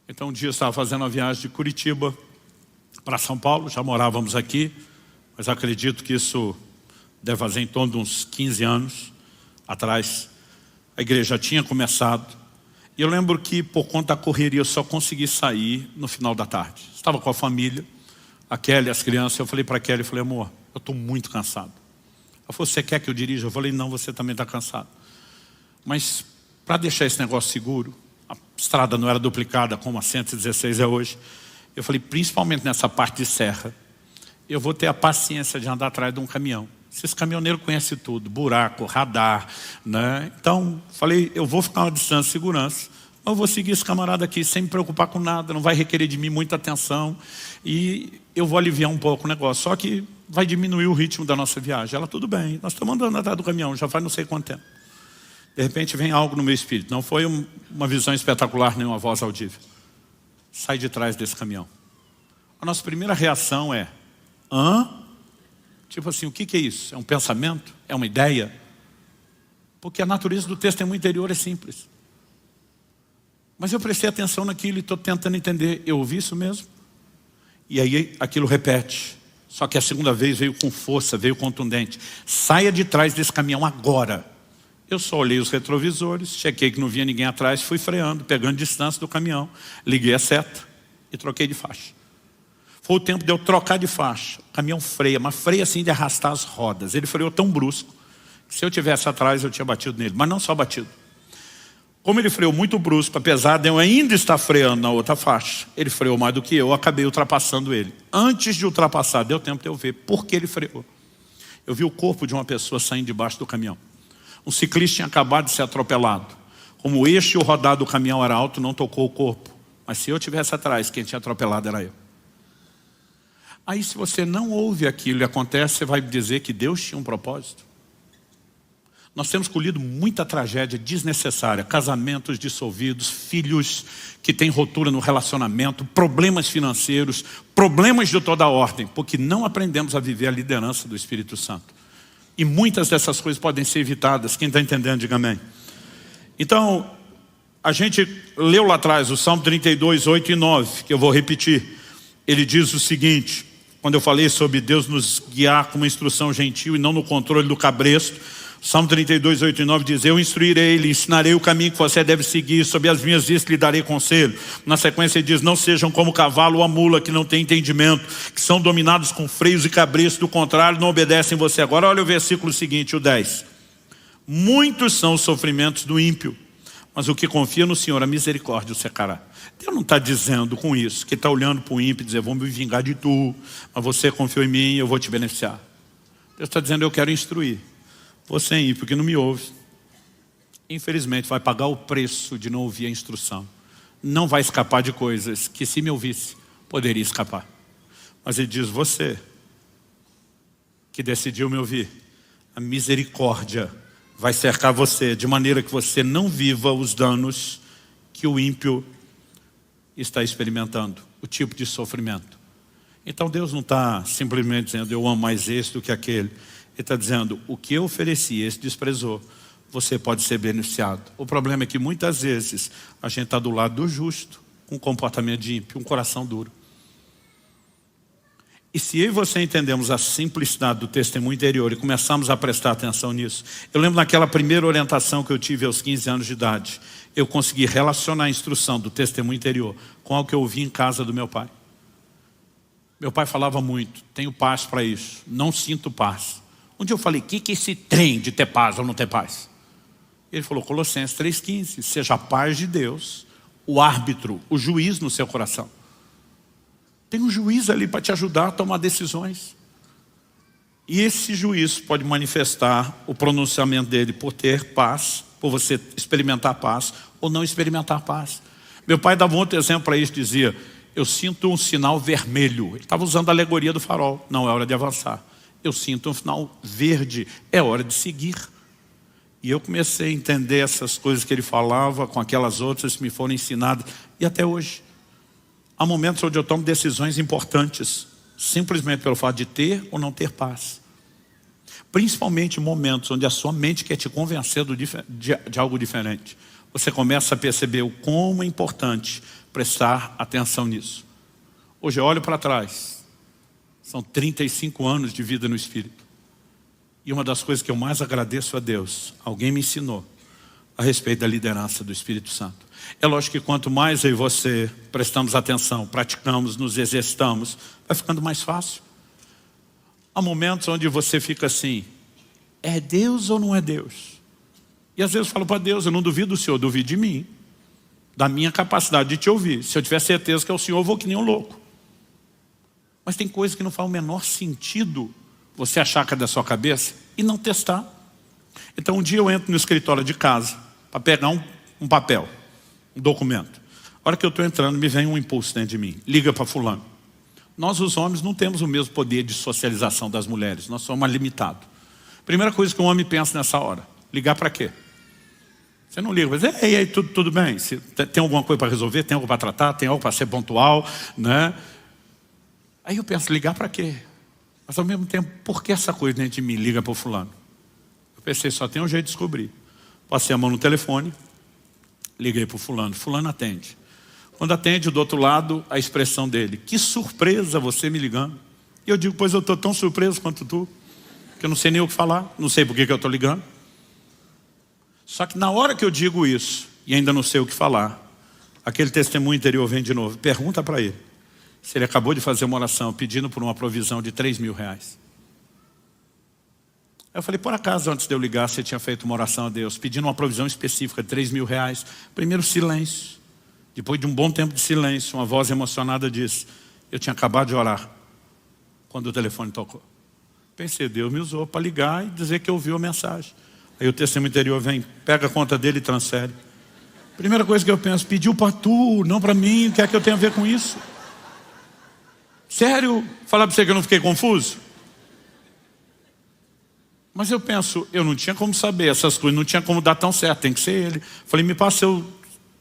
Então um dia eu estava fazendo uma viagem de Curitiba para São Paulo, já morávamos aqui, mas acredito que isso deve fazer em torno de uns 15 anos atrás. A igreja já tinha começado. E eu lembro que por conta da correria eu só consegui sair no final da tarde. Estava com a família, a Kelly, as crianças. Eu falei para a Kelly, amor, eu estou muito cansado. Ela falou, você quer que eu dirija? Eu falei, não, você também está cansado. Mas para deixar esse negócio seguro, a estrada não era duplicada como a 116 é hoje. Eu falei, principalmente nessa parte de serra, eu vou ter a paciência de andar atrás de um caminhão. Esses caminhoneiros conhecem tudo, buraco, radar, né? Então, falei, eu vou ficar uma distância de segurança, mas eu vou seguir esse camarada aqui sem me preocupar com nada, não vai requerer de mim muita atenção e eu vou aliviar um pouco o negócio. Só que vai diminuir o ritmo da nossa viagem. Ela, tudo bem, nós estamos andando atrás do caminhão, já faz não sei quanto tempo. De repente vem algo no meu espírito, não foi uma visão espetacular, nem uma voz audível. Sai de trás desse caminhão. A nossa primeira reação é, hã? Tipo assim, o que é isso? É um pensamento? É uma ideia? Porque a natureza do testemunho interior é simples. Mas eu prestei atenção naquilo e estou tentando entender, eu ouvi isso mesmo? E aí aquilo repete. Só que a segunda vez veio com força, veio contundente. Saia de trás desse caminhão agora. Eu só olhei os retrovisores, chequei que não vinha ninguém atrás, fui freando, pegando distância do caminhão, liguei a seta e troquei de faixa. Foi o tempo de eu trocar de faixa. O caminhão freia, mas freia assim de arrastar as rodas. Ele freou tão brusco que se eu tivesse atrás eu tinha batido nele, mas não só batido. Como ele freou muito brusco, apesar de eu ainda estar freando na outra faixa, ele freou mais do que eu acabei ultrapassando ele. Antes de ultrapassar, deu tempo de eu ver por que ele freou. Eu vi o corpo de uma pessoa saindo debaixo do caminhão. Um ciclista tinha acabado de ser atropelado. Como o eixo e o rodar do caminhão era alto, não tocou o corpo. Mas se eu estivesse atrás, quem tinha atropelado era eu. Aí se você não ouve aquilo e acontece, você vai dizer que Deus tinha um propósito. Nós temos colhido muita tragédia desnecessária. Casamentos dissolvidos, filhos que têm ruptura no relacionamento, problemas financeiros, problemas de toda a ordem. Porque não aprendemos a viver a liderança do Espírito Santo. E muitas dessas coisas podem ser evitadas. Quem está entendendo, diga amém. Então, a gente leu lá atrás o Salmo 32, 8 e 9, que eu vou repetir. Ele diz o seguinte, quando eu falei sobre Deus nos guiar com uma instrução gentil e não no controle do cabresto, Salmo 32, 8 e 9 diz, eu instruirei, lhe ensinarei o caminho que você deve seguir, sob as minhas vistas lhe darei conselho. Na sequência ele diz, não sejam como o cavalo ou a mula que não tem entendimento, que são dominados com freios e cabrestos, do contrário não obedecem você. Agora olha o versículo seguinte, o 10. Muitos são os sofrimentos do ímpio, mas o que confia no Senhor, a misericórdia o secará. Deus não está dizendo com isso, que está olhando para o ímpio e dizer, vou me vingar de tu, mas você confiou em mim, eu vou te beneficiar. Deus está dizendo, eu quero instruir. Você é ímpio que não me ouve. Infelizmente vai pagar o preço de não ouvir a instrução. Não vai escapar de coisas que se me ouvisse, poderia escapar. Mas ele diz, você que decidiu me ouvir, a misericórdia vai cercar você, de maneira que você não viva os danos que o ímpio está experimentando, o tipo de sofrimento. Então Deus não está simplesmente dizendo, eu amo mais esse do que aquele. Ele está dizendo, o que eu ofereci, esse desprezou, você pode ser beneficiado. O problema é que muitas vezes a gente está do lado do justo, com um comportamento de ímpio, um coração duro. E se eu e você entendemos a simplicidade do testemunho interior e começamos a prestar atenção nisso, eu lembro naquela primeira orientação que eu tive aos 15 anos de idade, eu consegui relacionar a instrução do testemunho interior com algo que eu ouvi em casa do meu pai. Meu pai falava muito, tenho paz para isso, não sinto paz. Um dia eu falei, o que é esse trem de ter paz ou não ter paz? Ele falou, Colossenses 3,15, seja a paz de Deus, o árbitro, o juiz no seu coração. Tem um juiz ali para te ajudar a tomar decisões. E esse juiz pode manifestar o pronunciamento dele por ter paz, por você experimentar paz ou não experimentar paz. Meu pai dava um outro exemplo para isso, dizia, eu sinto um sinal vermelho. Ele estava usando a alegoria do farol. Não é hora de avançar. Eu sinto um sinal verde. É hora de seguir. E eu comecei a entender essas coisas que ele falava com aquelas outras que me foram ensinadas. E até hoje. Há momentos onde eu tomo decisões importantes, simplesmente pelo fato de ter ou não ter paz. Principalmente momentos onde a sua mente quer te convencer de algo diferente. Você começa a perceber o como é importante prestar atenção nisso. Hoje eu olho para trás. São 35 anos de vida no Espírito. E uma das coisas que eu mais agradeço a Deus, alguém me ensinou a respeito da liderança do Espírito Santo. É lógico que quanto mais eu e você prestamos atenção, praticamos, nos exercitamos, vai ficando mais fácil. Há momentos onde você fica assim, é Deus ou não é Deus? E às vezes eu falo para Deus, eu não duvido do Senhor, duvido de mim, da minha capacidade de te ouvir. Se eu tiver certeza que é o Senhor, eu vou que nem um louco. Mas tem coisas que não faz o menor sentido você achar que é da sua cabeça e não testar. Então um dia eu entro no escritório de casa para pegar um papel, um documento. A hora que eu estou entrando, me vem um impulso dentro de mim. Liga para fulano. Nós os homens não temos o mesmo poder de socialização das mulheres. Nós somos limitados. Primeira coisa que um homem pensa nessa hora. Ligar para quê? Você não liga, mas e aí, tudo bem? Tem alguma coisa para resolver? Tem algo para tratar? Tem algo para ser pontual? Né? Aí eu penso, ligar para quê? Mas ao mesmo tempo, por que essa coisa dentro de mim liga para o fulano? Eu pensei, só tem um jeito de descobrir. Passei a mão no telefone, liguei para o fulano. Fulano atende. Quando atende, do outro lado, a expressão dele. Que surpresa você me ligando. E eu digo, pois eu estou tão surpreso quanto tu, que eu não sei nem o que falar, não sei por que eu estou ligando. Só que na hora que eu digo isso, e ainda não sei o que falar, aquele testemunho interior vem de novo. Pergunta para ele, se ele acabou de fazer uma oração pedindo por uma provisão de 3 mil reais. Eu falei, por acaso, antes de eu ligar, você tinha feito uma oração a Deus, pedindo uma provisão específica de 3 mil reais. Primeiro silêncio. Depois de um bom tempo de silêncio, uma voz emocionada disse, eu tinha acabado de orar, quando o telefone tocou. Pensei, Deus me usou para ligar e dizer que ouviu a mensagem. Aí o testemunho interior vem, pega a conta dele e transfere. Primeira coisa que eu penso, pediu para tu, não para mim, o que é que eu tenho a ver com isso? Sério? Falar para você que eu não fiquei confuso? Mas eu penso, eu não tinha como saber essas coisas, não tinha como dar tão certo, tem que ser ele. Falei, me passa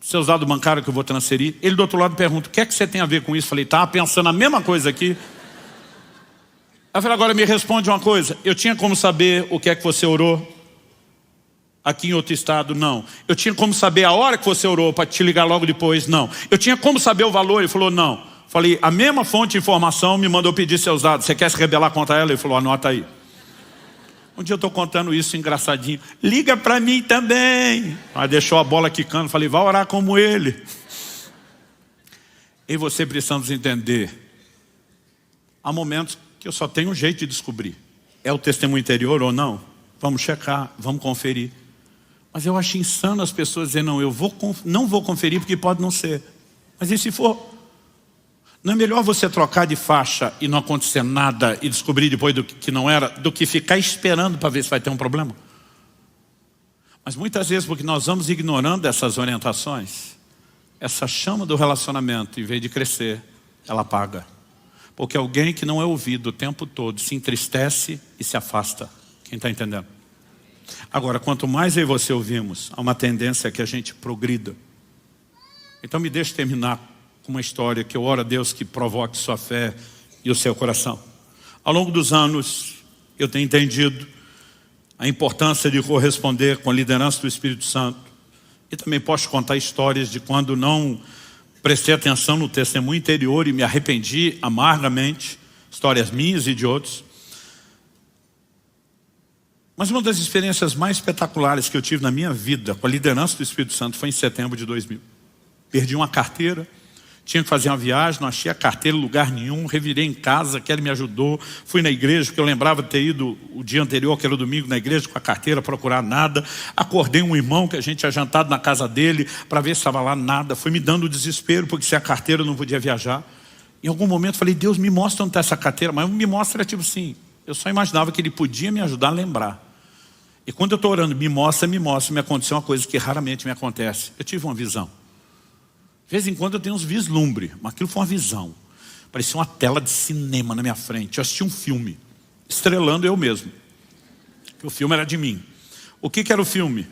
seus dados bancários que eu vou transferir. Ele do outro lado pergunta, o que é que você tem a ver com isso? Falei, tá pensando a mesma coisa aqui. Eu falei, agora me responde uma coisa, eu tinha como saber o que é que você orou? Aqui em outro estado, não. Eu tinha como saber a hora que você orou para te ligar logo depois? Não. Eu tinha como saber o valor? Ele falou, não. Falei, a mesma fonte de informação me mandou pedir seus dados. Você quer se rebelar contra ela? Ele falou, anota aí. Um dia eu estou contando isso engraçadinho. Liga para mim também. Aí deixou a bola quicando. Falei, vai orar como ele. E você precisamos entender. Há momentos que eu só tenho um jeito de descobrir. É o testemunho interior ou não? Vamos checar, vamos conferir. Mas eu acho insano as pessoas dizerem, não, não vou conferir porque pode não ser. Mas e se for? Não é melhor você trocar de faixa e não acontecer nada e descobrir depois do que não era, do que ficar esperando para ver se vai ter um problema? Mas muitas vezes, porque nós vamos ignorando essas orientações, essa chama do relacionamento, em vez de crescer, ela apaga. Porque alguém que não é ouvido o tempo todo se entristece e se afasta. Quem está entendendo? Agora, quanto mais eu e você ouvimos, há uma tendência que a gente progrida. Então me deixe terminar com uma história que eu oro a Deus que provoque sua fé e o seu coração. Ao longo dos anos, eu tenho entendido a importância de corresponder com a liderança do Espírito Santo. E também posso contar histórias de quando não prestei atenção no testemunho interior e me arrependi amargamente. Histórias minhas e de outros. Mas uma das experiências mais espetaculares que eu tive na minha vida com a liderança do Espírito Santo foi em setembro de 2000. Perdi uma carteira, tinha que fazer uma viagem, não achei a carteira em lugar nenhum, revirei em casa, que ele me ajudou, fui na igreja, porque eu lembrava de ter ido o dia anterior, que era o domingo, na igreja com a carteira, procurar nada. Acordei um irmão que a gente tinha jantado na casa dele, para ver se estava lá, nada. Foi me dando desespero, porque sem a carteira eu não podia viajar. Em algum momento falei, Deus, me mostra onde está essa carteira, mas me mostra tipo assim, eu só imaginava que ele podia me ajudar a lembrar. E quando eu estou orando, me mostra, me aconteceu uma coisa que raramente me acontece. Eu tive uma visão. De vez em quando eu tenho uns vislumbres, mas aquilo foi uma visão. Parecia uma tela de cinema na minha frente. Eu assisti um filme, estrelando eu mesmo. O filme era de mim. O que era o filme?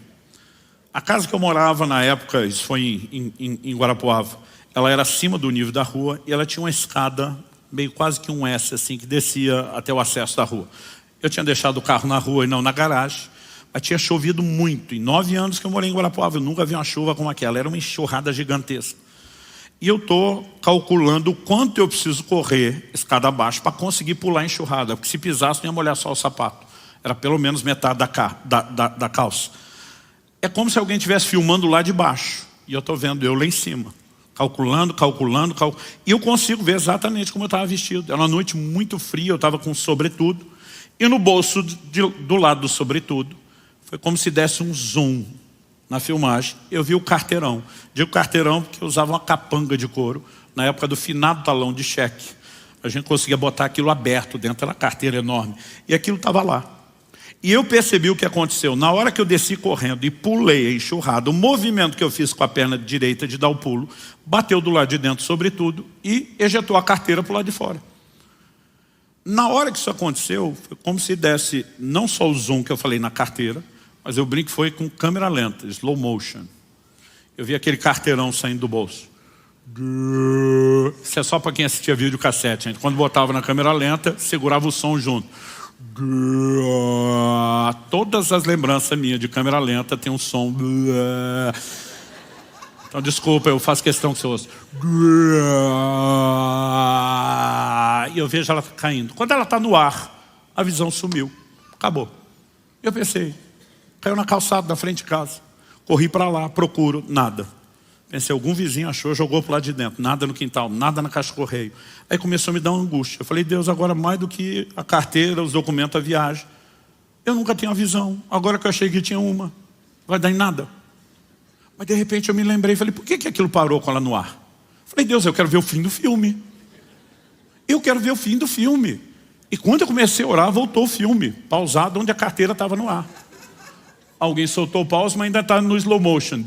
A casa que eu morava na época, isso foi em Guarapuava, ela era acima do nível da rua e ela tinha uma escada, meio quase que um S, assim, que descia até o acesso da rua. Eu tinha deixado o carro na rua e não na garagem, mas tinha chovido muito. Em 9 anos que eu morei em Guarapuava, eu nunca vi uma chuva como aquela. Era uma enxurrada gigantesca. E eu estou calculando o quanto eu preciso correr escada abaixo para conseguir pular a enxurrada, porque se pisasse não ia molhar só o sapato. Era pelo menos metade da calça. É como se alguém estivesse filmando lá de baixo. E eu estou vendo eu lá em cima. Calculando. E eu consigo ver exatamente como eu estava vestido. Era uma noite muito fria, eu estava com um sobretudo. E no bolso do lado do sobretudo, foi como se desse um zoom na filmagem. Eu vi o carteirão. Digo carteirão porque eu usava uma capanga de couro. Na época do finado talão de cheque. A gente conseguia botar aquilo aberto dentro da carteira enorme. E aquilo estava lá. E eu percebi o que aconteceu. Na hora que eu desci correndo e pulei a enxurrada, o movimento que eu fiz com a perna direita de dar o pulo, bateu do lado de dentro, sobretudo, e ejetou a carteira para o lado de fora. Na hora que isso aconteceu, foi como se desse não só o zoom que eu falei na carteira, mas eu brinco que foi com câmera lenta, slow motion. Eu vi aquele carteirão saindo do bolso. Isso é só para quem assistia videocassete, gente. Quando botava na câmera lenta, segurava o som junto. Todas as lembranças minhas de câmera lenta tem um som. Então desculpa, eu faço questão que você ouça. E eu vejo ela caindo. Quando ela está no ar, a visão sumiu. Acabou. Eu pensei, caiu na calçada da frente de casa. Corri para lá, procuro, nada. Pensei, algum vizinho achou, jogou para o lado de dentro. Nada no quintal, nada na caixa de correio. Aí começou a me dar uma angústia. Eu falei, Deus, agora mais do que a carteira, os documentos, a viagem. Eu nunca tenho a visão. Agora que eu achei que tinha uma, vai dar em nada. Mas de repente eu me lembrei, falei, por que aquilo parou com ela no ar? Falei, Deus, eu quero ver o fim do filme. Eu quero ver o fim do filme. E quando eu comecei a orar, voltou o filme, pausado, onde a carteira estava no ar. Alguém soltou o pause, mas ainda está no slow motion.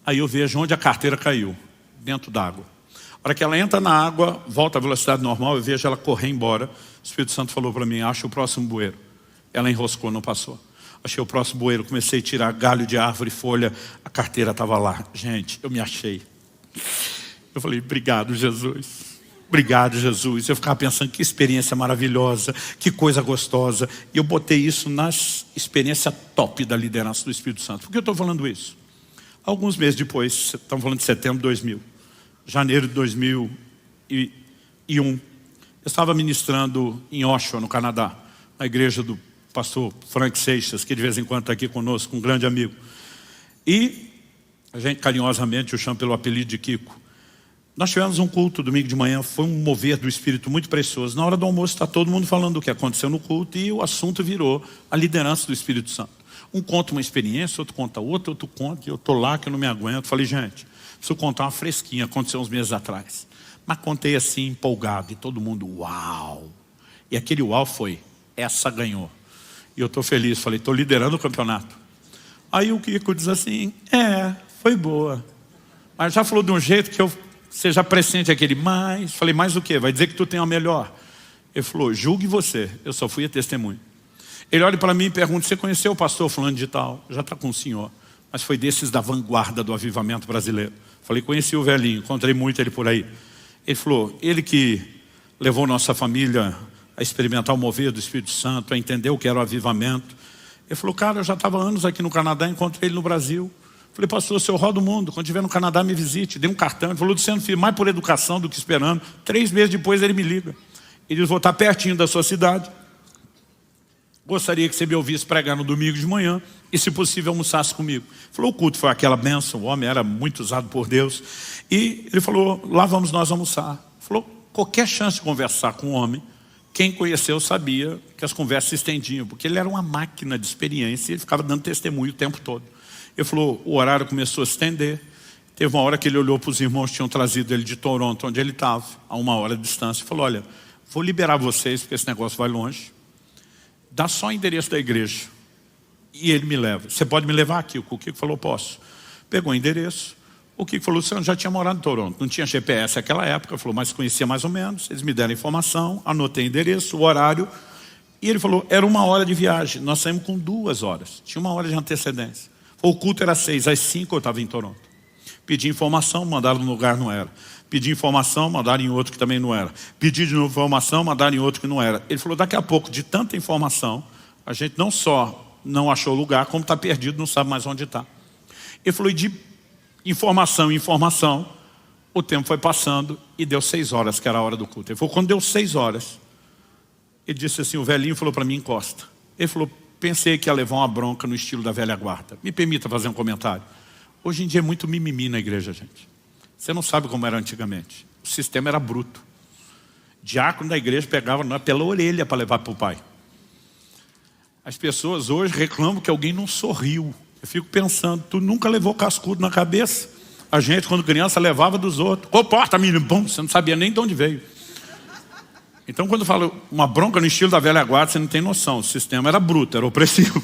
Aí eu vejo onde a carteira caiu, dentro d'água. A hora que ela entra na água, volta à velocidade normal, eu vejo ela correr embora. O Espírito Santo falou para mim, acha o próximo bueiro. Ela enroscou, não passou. Achei o próximo bueiro, comecei a tirar galho de árvore, folha. A carteira estava lá. Gente, eu me achei. Eu falei, obrigado, Jesus. Obrigado, Jesus. Eu ficava pensando, que experiência maravilhosa, que coisa gostosa. E eu botei isso nas experiências top da liderança do Espírito Santo. Por que eu estou falando isso? Alguns meses depois, estamos falando de setembro de 2000, janeiro de 2001, eu estava ministrando em Oshawa, no Canadá, na igreja do pastor Frank Seixas, que de vez em quando está aqui conosco, um grande amigo. E a gente carinhosamente o chama pelo apelido de Kiko. Nós tivemos um culto domingo de manhã, foi um mover do Espírito muito precioso. Na hora do almoço está todo mundo falando do que aconteceu no culto e o assunto virou a liderança do Espírito Santo. Um conta uma experiência, outro conta outra, outro conta, e eu estou lá que eu não me aguento. Falei, gente, preciso contar uma fresquinha, aconteceu uns meses atrás. Mas contei assim, empolgado, e todo mundo, uau! E aquele uau foi, essa ganhou. E eu estou feliz, falei, estou liderando o campeonato. Aí o Kiko diz assim, foi boa. Mas já falou de um jeito que você já pressente aquele mais. Falei, mais o quê? Vai dizer que tu tem a melhor. Ele falou, julgue você, eu só fui a testemunho. Ele olha para mim e pergunta, você conheceu o pastor fulano de tal? Já está com o senhor. Mas foi desses da vanguarda do avivamento brasileiro. Falei, conheci o velhinho, encontrei muito ele por aí. Ele falou, ele que levou nossa família a experimentar o mover do Espírito Santo, a entender o que era o avivamento. Ele falou, cara, eu já estava anos aqui no Canadá, encontrei ele no Brasil. Falei, pastor, o senhor roda o mundo, quando estiver no Canadá me visite. Dei um cartão, ele falou, Luciano, filho, mais por educação do que esperando. 3 meses depois ele me liga. Ele diz, vou estar pertinho da sua cidade. Gostaria que você me ouvisse pregar no domingo de manhã e, se possível, almoçasse comigo. Falou, o culto foi aquela bênção, o homem era muito usado por Deus. E ele falou, lá vamos nós almoçar. Falou, qualquer chance de conversar com o homem, quem conheceu sabia que as conversas se estendiam, porque ele era uma máquina de experiência e ele ficava dando testemunho o tempo todo. Ele falou, o horário começou a se estender. Teve uma hora que ele olhou para os irmãos que tinham trazido ele de Toronto, onde ele estava, a 1 hora de distância, e falou, olha, vou liberar vocês, porque esse negócio vai longe. Dá só o endereço da igreja. E ele me leva. Você pode me levar aqui? O Kiko falou, posso. Pegou o endereço. O Kiko falou, Luciano, já tinha morado em Toronto, não tinha GPS naquela época, falou, mas conhecia mais ou menos, eles me deram informação, anotei o endereço, o horário, e ele falou, era 1 hora de viagem, nós saímos com 2 horas, tinha 1 hora de antecedência. O culto era 6, às 5 eu estava em Toronto. Pedi informação, mandaram num lugar, não era. Pedi informação, mandaram em outro que também não era. Pedi de novo informação, mandaram em outro que não era. Ele falou, daqui a pouco, de tanta informação, a gente não só não achou o lugar, como está perdido, não sabe mais onde está. Ele falou, e de informação em informação, o tempo foi passando e deu 6 horas, que era a hora do culto. Ele falou, quando deu 6 horas, ele disse assim, o velhinho falou para mim, encosta. Ele falou, pensei que ia levar uma bronca no estilo da velha guarda. Me permita fazer um comentário. Hoje em dia é muito mimimi na igreja, gente. Você não sabe como era antigamente. O sistema era bruto. Diácono da igreja pegava pela orelha para levar para o pai. As pessoas hoje reclamam que alguém não sorriu. Eu fico pensando, tu nunca levou cascudo na cabeça? A gente, quando criança, levava dos outros. Comporta, menino, bom, você não sabia nem de onde veio. Então, quando eu falo uma bronca no estilo da velha guarda, você não tem noção. O sistema era bruto, era opressivo.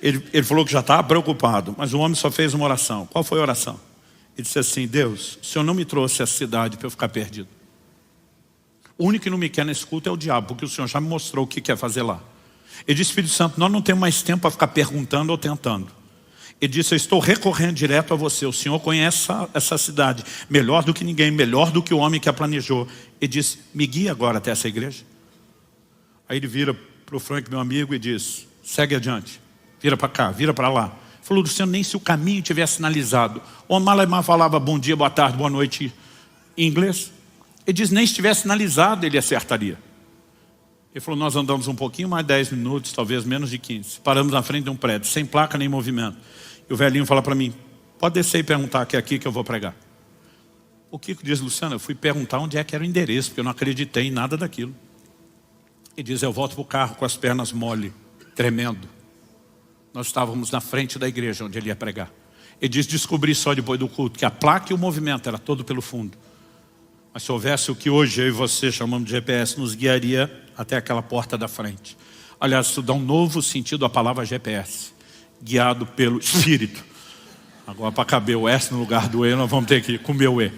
Ele falou que já estava preocupado, mas o homem só fez uma oração. Qual foi a oração? Ele disse assim, Deus, o Senhor não me trouxe essa cidade para eu ficar perdido. O único que não me quer nesse culto é o diabo, porque o Senhor já me mostrou o que quer fazer lá. Ele disse, Espírito Santo, nós não temos mais tempo para ficar perguntando ou tentando. Ele disse, eu estou recorrendo direto a você. O Senhor conhece essa cidade melhor do que ninguém, melhor do que o homem que a planejou. Ele disse, me guia agora até essa igreja. Aí ele vira para o Frank, meu amigo, e diz, segue adiante. Vira para cá, vira para lá. Falou, Luciano, nem se o caminho tivesse sinalizado. O Malemar falava bom dia, boa tarde, boa noite em inglês. Ele diz, nem se tivesse sinalizado, ele acertaria. Ele falou, nós andamos um pouquinho mais 10 minutos, talvez menos de 15. Paramos na frente de um prédio, sem placa nem movimento. E o velhinho fala para mim, pode descer e perguntar que é aqui que eu vou pregar. O Kiko diz, Luciano, eu fui perguntar onde é que era o endereço, porque eu não acreditei em nada daquilo. Ele diz, eu volto para o carro com as pernas mole, tremendo. Nós estávamos na frente da igreja onde ele ia pregar. Ele diz, descobri só depois do culto que a placa e o movimento era todo pelo fundo. Mas se houvesse o que hoje eu e você chamamos de GPS, nos guiaria até aquela porta da frente. Aliás, isso dá um novo sentido à palavra GPS. Guiado pelo Espírito. Agora, para caber o S no lugar do E, nós vamos ter que comer o E.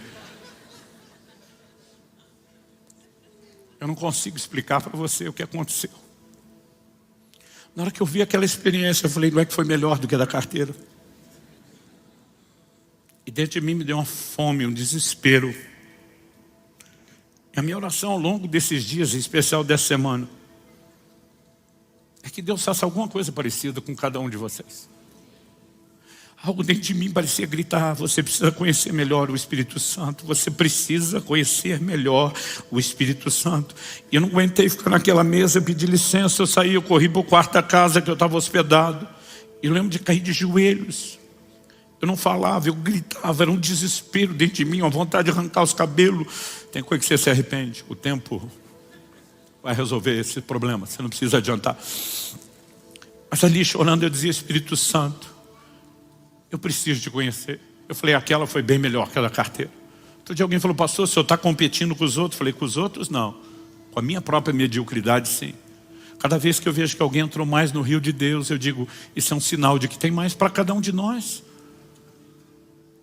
Eu não consigo explicar para você o que aconteceu. Na hora que eu vi aquela experiência, eu falei, não é que foi melhor do que a da carteira? E dentro de mim me deu uma fome, um desespero. E a minha oração ao longo desses dias, em especial dessa semana, é que Deus faça alguma coisa parecida com cada um de vocês. Algo dentro de mim parecia gritar, você precisa conhecer melhor o Espírito Santo, você precisa conhecer melhor o Espírito Santo. E eu não aguentei ficar naquela mesa, eu pedi licença, eu saí, eu corri para o quarto da casa que eu estava hospedado. E eu lembro de cair de joelhos. Eu não falava, eu gritava, era um desespero dentro de mim, uma vontade de arrancar os cabelos. Tem coisa que você se arrepende, o tempo vai resolver esse problema, você não precisa adiantar. Mas ali chorando eu dizia, Espírito Santo, eu preciso te conhecer. Eu falei, aquela foi bem melhor que a da carteira. Outro dia alguém falou, pastor, o senhor está competindo com os outros? Eu falei, com os outros não, com a minha própria mediocridade sim. Cada vez que eu vejo que alguém entrou mais no rio de Deus, eu digo, isso é um sinal de que tem mais para cada um de nós.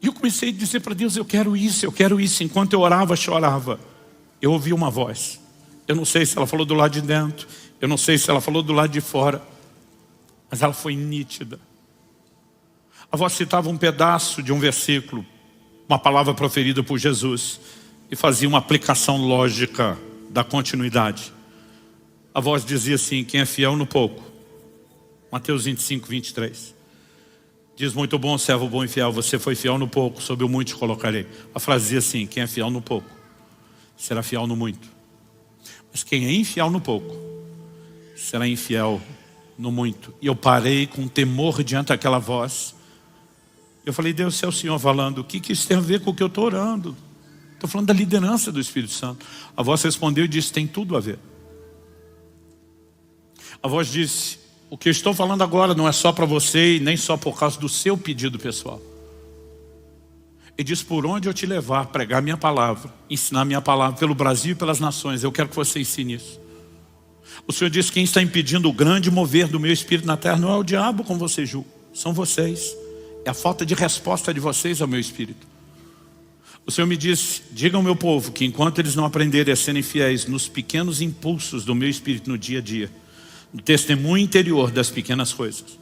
E eu comecei a dizer para Deus, eu quero isso, eu quero isso. Enquanto eu orava, chorava, eu ouvi uma voz. Eu não sei se ela falou do lado de dentro, eu não sei se ela falou do lado de fora, mas ela foi nítida. A voz citava um pedaço de um versículo, uma palavra proferida por Jesus, e fazia uma aplicação lógica da continuidade. A voz dizia assim, quem é fiel no pouco, Mateus 25, 23. Diz, muito bom, servo bom e fiel, você foi fiel no pouco, sobre o muito te colocarei. A frase dizia assim, quem é fiel no pouco, será fiel no muito. Mas quem é infiel no pouco, será infiel no muito. E eu parei com temor diante daquela voz. Eu falei, Deus, se é o Senhor falando, o que isso tem a ver com o que eu estou orando? Estou falando da liderança do Espírito Santo. A voz respondeu e disse, tem tudo a ver. A voz disse, o que eu estou falando agora não é só para você e nem só por causa do seu pedido pessoal. Ele diz, por onde eu te levar, pregar minha palavra, ensinar minha palavra pelo Brasil e pelas nações, eu quero que você ensine isso. O Senhor diz, quem está impedindo o grande mover do meu Espírito na terra não é o diabo como você julga, são vocês. É a falta de resposta de vocês ao meu Espírito. O Senhor me disse, diga ao meu povo que enquanto eles não aprenderem a serem fiéis nos pequenos impulsos do meu espírito no dia a dia, no testemunho interior das pequenas coisas,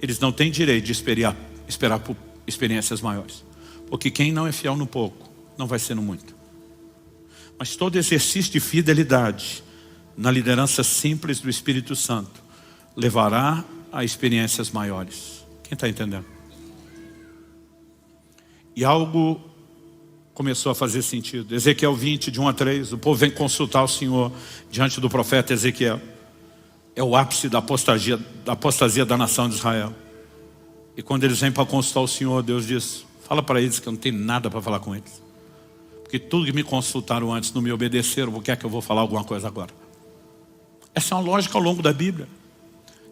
eles não têm direito de esperar por experiências maiores. Porque quem não é fiel no pouco, não vai ser no muito. Mas todo exercício de fidelidade na liderança simples do Espírito Santo levará a experiências maiores. Quem está entendendo? E algo começou a fazer sentido. Ezequiel 20, de 1 a 3, o povo vem consultar o Senhor diante do profeta Ezequiel. É o ápice da apostasia da nação de Israel. E quando eles vêm para consultar o Senhor, Deus diz, fala para eles que eu não tenho nada para falar com eles. Porque tudo que me consultaram antes não me obedeceram, por que é que eu vou falar alguma coisa agora? Essa é uma lógica ao longo da Bíblia.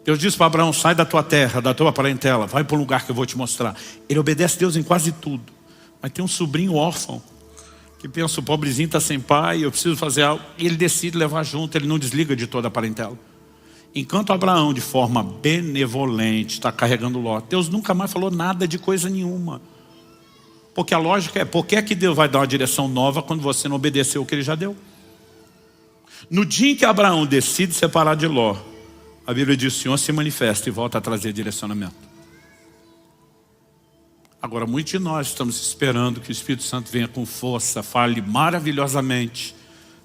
Deus diz para Abraão, sai da tua terra, da tua parentela, vai para um lugar que eu vou te mostrar. Ele obedece a Deus em quase tudo. Mas tem um sobrinho órfão, que pensa, o pobrezinho está sem pai, eu preciso fazer algo. E ele decide levar junto, ele não desliga de toda a parentela. Enquanto Abraão, de forma benevolente, está carregando Ló, Deus nunca mais falou nada de coisa nenhuma. Porque a lógica é, por que é que Deus vai dar uma direção nova quando você não obedeceu o que Ele já deu? No dia em que Abraão decide separar de Ló, a Bíblia diz, o Senhor se manifesta e volta a trazer direcionamento. Agora, muitos de nós estamos esperando que o Espírito Santo venha com força, fale maravilhosamente.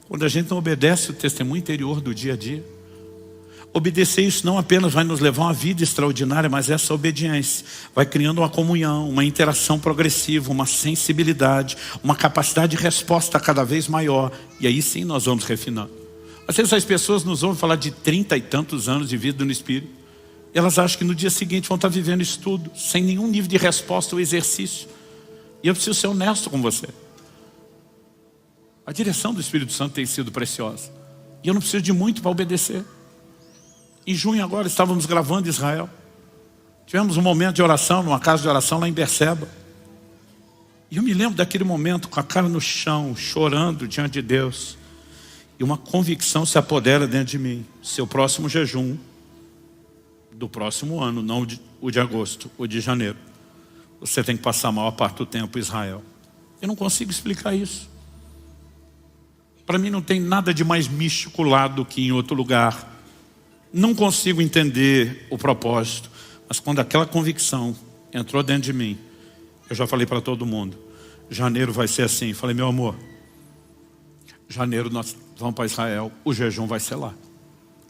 Quando a gente não obedece o testemunho interior do dia a dia. Obedecer isso não apenas vai nos levar a uma vida extraordinária, mas essa obediência vai criando uma comunhão, uma interação progressiva, uma sensibilidade, uma capacidade de resposta cada vez maior. E aí sim nós vamos refinando. Às vezes as pessoas nos ouvem falar de 30 e tantos anos de vida no Espírito. Elas acham que no dia seguinte vão estar vivendo isso tudo, sem nenhum nível de resposta ou exercício. E eu preciso ser honesto com você. A direção do Espírito Santo tem sido preciosa. E eu não preciso de muito para obedecer. Em junho agora estávamos gravando em Israel. Tivemos um momento de oração, numa casa de oração lá em Berseba. E eu me lembro daquele momento com a cara no chão, chorando diante de Deus. E uma convicção se apodera dentro de mim. Seu próximo jejum do próximo ano, não o de agosto, o de janeiro, você tem que passar a maior parte do tempo em Israel. Eu não consigo explicar isso. Para mim não tem nada de mais místico lá do que em outro lugar. Não consigo entender o propósito. Mas quando aquela convicção entrou dentro de mim, eu já falei para todo mundo, janeiro vai ser assim. Falei, meu amor, janeiro nós vamos para Israel, o jejum vai ser lá.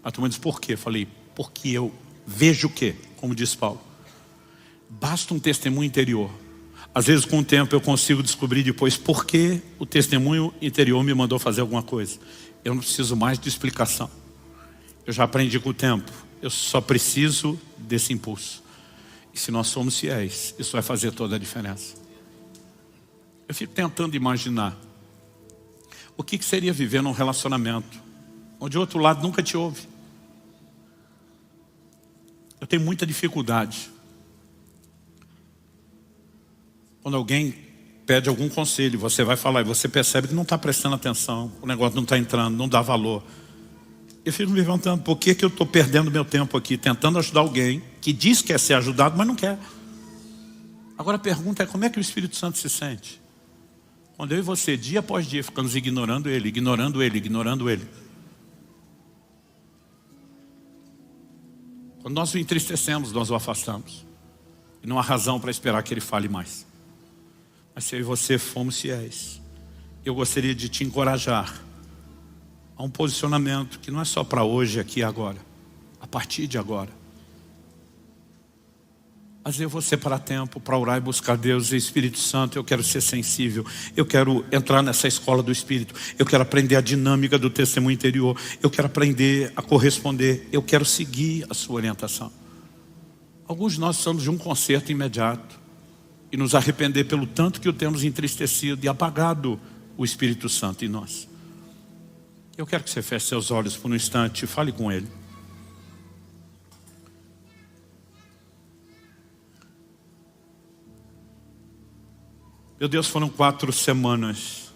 A turma disse, por quê? Falei, porque eu vejo o quê? Como diz Paulo, basta um testemunho interior. Às vezes com o tempo eu consigo descobrir depois por que o testemunho interior me mandou fazer alguma coisa. Eu não preciso mais de explicação. Eu já aprendi com o tempo. Eu só preciso desse impulso. E se nós somos fiéis, isso vai fazer toda a diferença. Eu fico tentando imaginar o que seria viver num relacionamento onde o outro lado nunca te ouve. Eu tenho muita dificuldade. Quando alguém pede algum conselho, você vai falar e você percebe que não está prestando atenção, o negócio não está entrando, não dá valor. Eu fico me perguntando, por que eu estou perdendo meu tempo aqui, tentando ajudar alguém que diz que quer ser ajudado, mas não quer. Agora a pergunta é, como é que o Espírito Santo se sente? Quando eu e você, dia após dia, ficamos ignorando Ele, ignorando Ele, ignorando Ele. Quando nós o entristecemos, nós o afastamos. E não há razão para esperar que Ele fale mais. Mas se eu e você fomos fiéis, eu gostaria de te encorajar a um posicionamento que não é só para hoje, aqui e agora. A partir de agora. Mas eu vou separar tempo para orar e buscar Deus e Espírito Santo. Eu quero ser sensível. Eu quero entrar nessa escola do Espírito. Eu quero aprender a dinâmica do testemunho interior. Eu quero aprender a corresponder. Eu quero seguir a sua orientação. Alguns de nós precisamos de um conserto imediato e nos arrepender pelo tanto que o temos entristecido e apagado o Espírito Santo em nós. Eu quero que você feche seus olhos por um instante e fale com Ele. Meu Deus, foram 4 semanas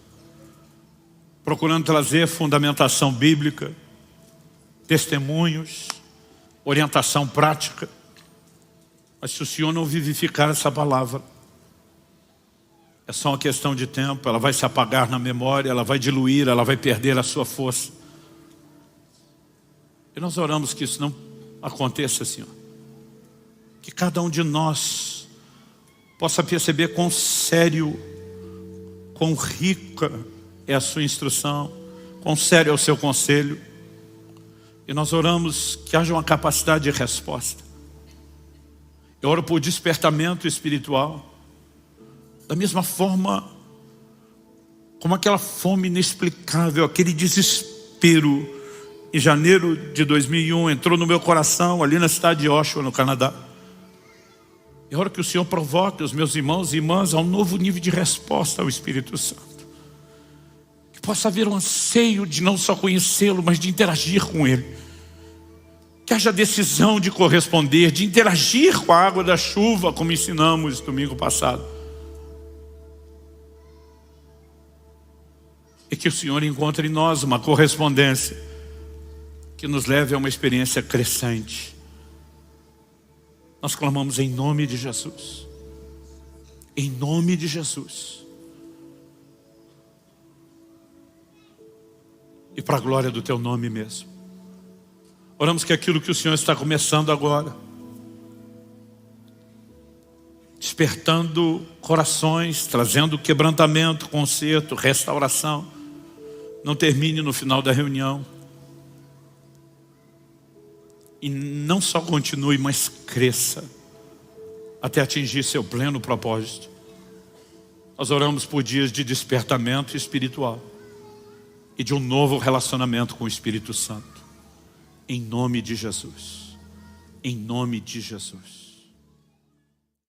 procurando trazer fundamentação bíblica, testemunhos, orientação prática. Mas se o Senhor não vivificar essa palavra, É só uma questão de tempo, ela vai se apagar na memória, ela vai diluir, ela vai perder a sua força. E nós oramos que isso não aconteça, Senhor. Que cada um de nós possa perceber quão sério, quão rica é a sua instrução, quão sério é o seu conselho. E nós oramos que haja uma capacidade de resposta. Eu oro por despertamento espiritual. Da mesma forma como aquela fome inexplicável, aquele desespero em janeiro de 2001 entrou no meu coração ali na cidade de Oshawa, no Canadá. Eu oro que o Senhor provoque os meus irmãos e irmãs a um novo nível de resposta ao Espírito Santo. Que possa haver um anseio de não só conhecê-lo, mas de interagir com Ele. Que haja decisão de corresponder, de interagir com a água da chuva, como ensinamos domingo passado. E que o Senhor encontre em nós uma correspondência que nos leve a uma experiência crescente. Nós clamamos em nome de Jesus. Em nome de Jesus. E para a glória do Teu nome mesmo. Oramos que aquilo que o Senhor está começando agora, despertando corações, trazendo quebrantamento, conserto, restauração, não termine no final da reunião. E não só continue, mas cresça até atingir seu pleno propósito. Nós oramos por dias de despertamento espiritual e de um novo relacionamento com o Espírito Santo. Em nome de Jesus. Em nome de Jesus.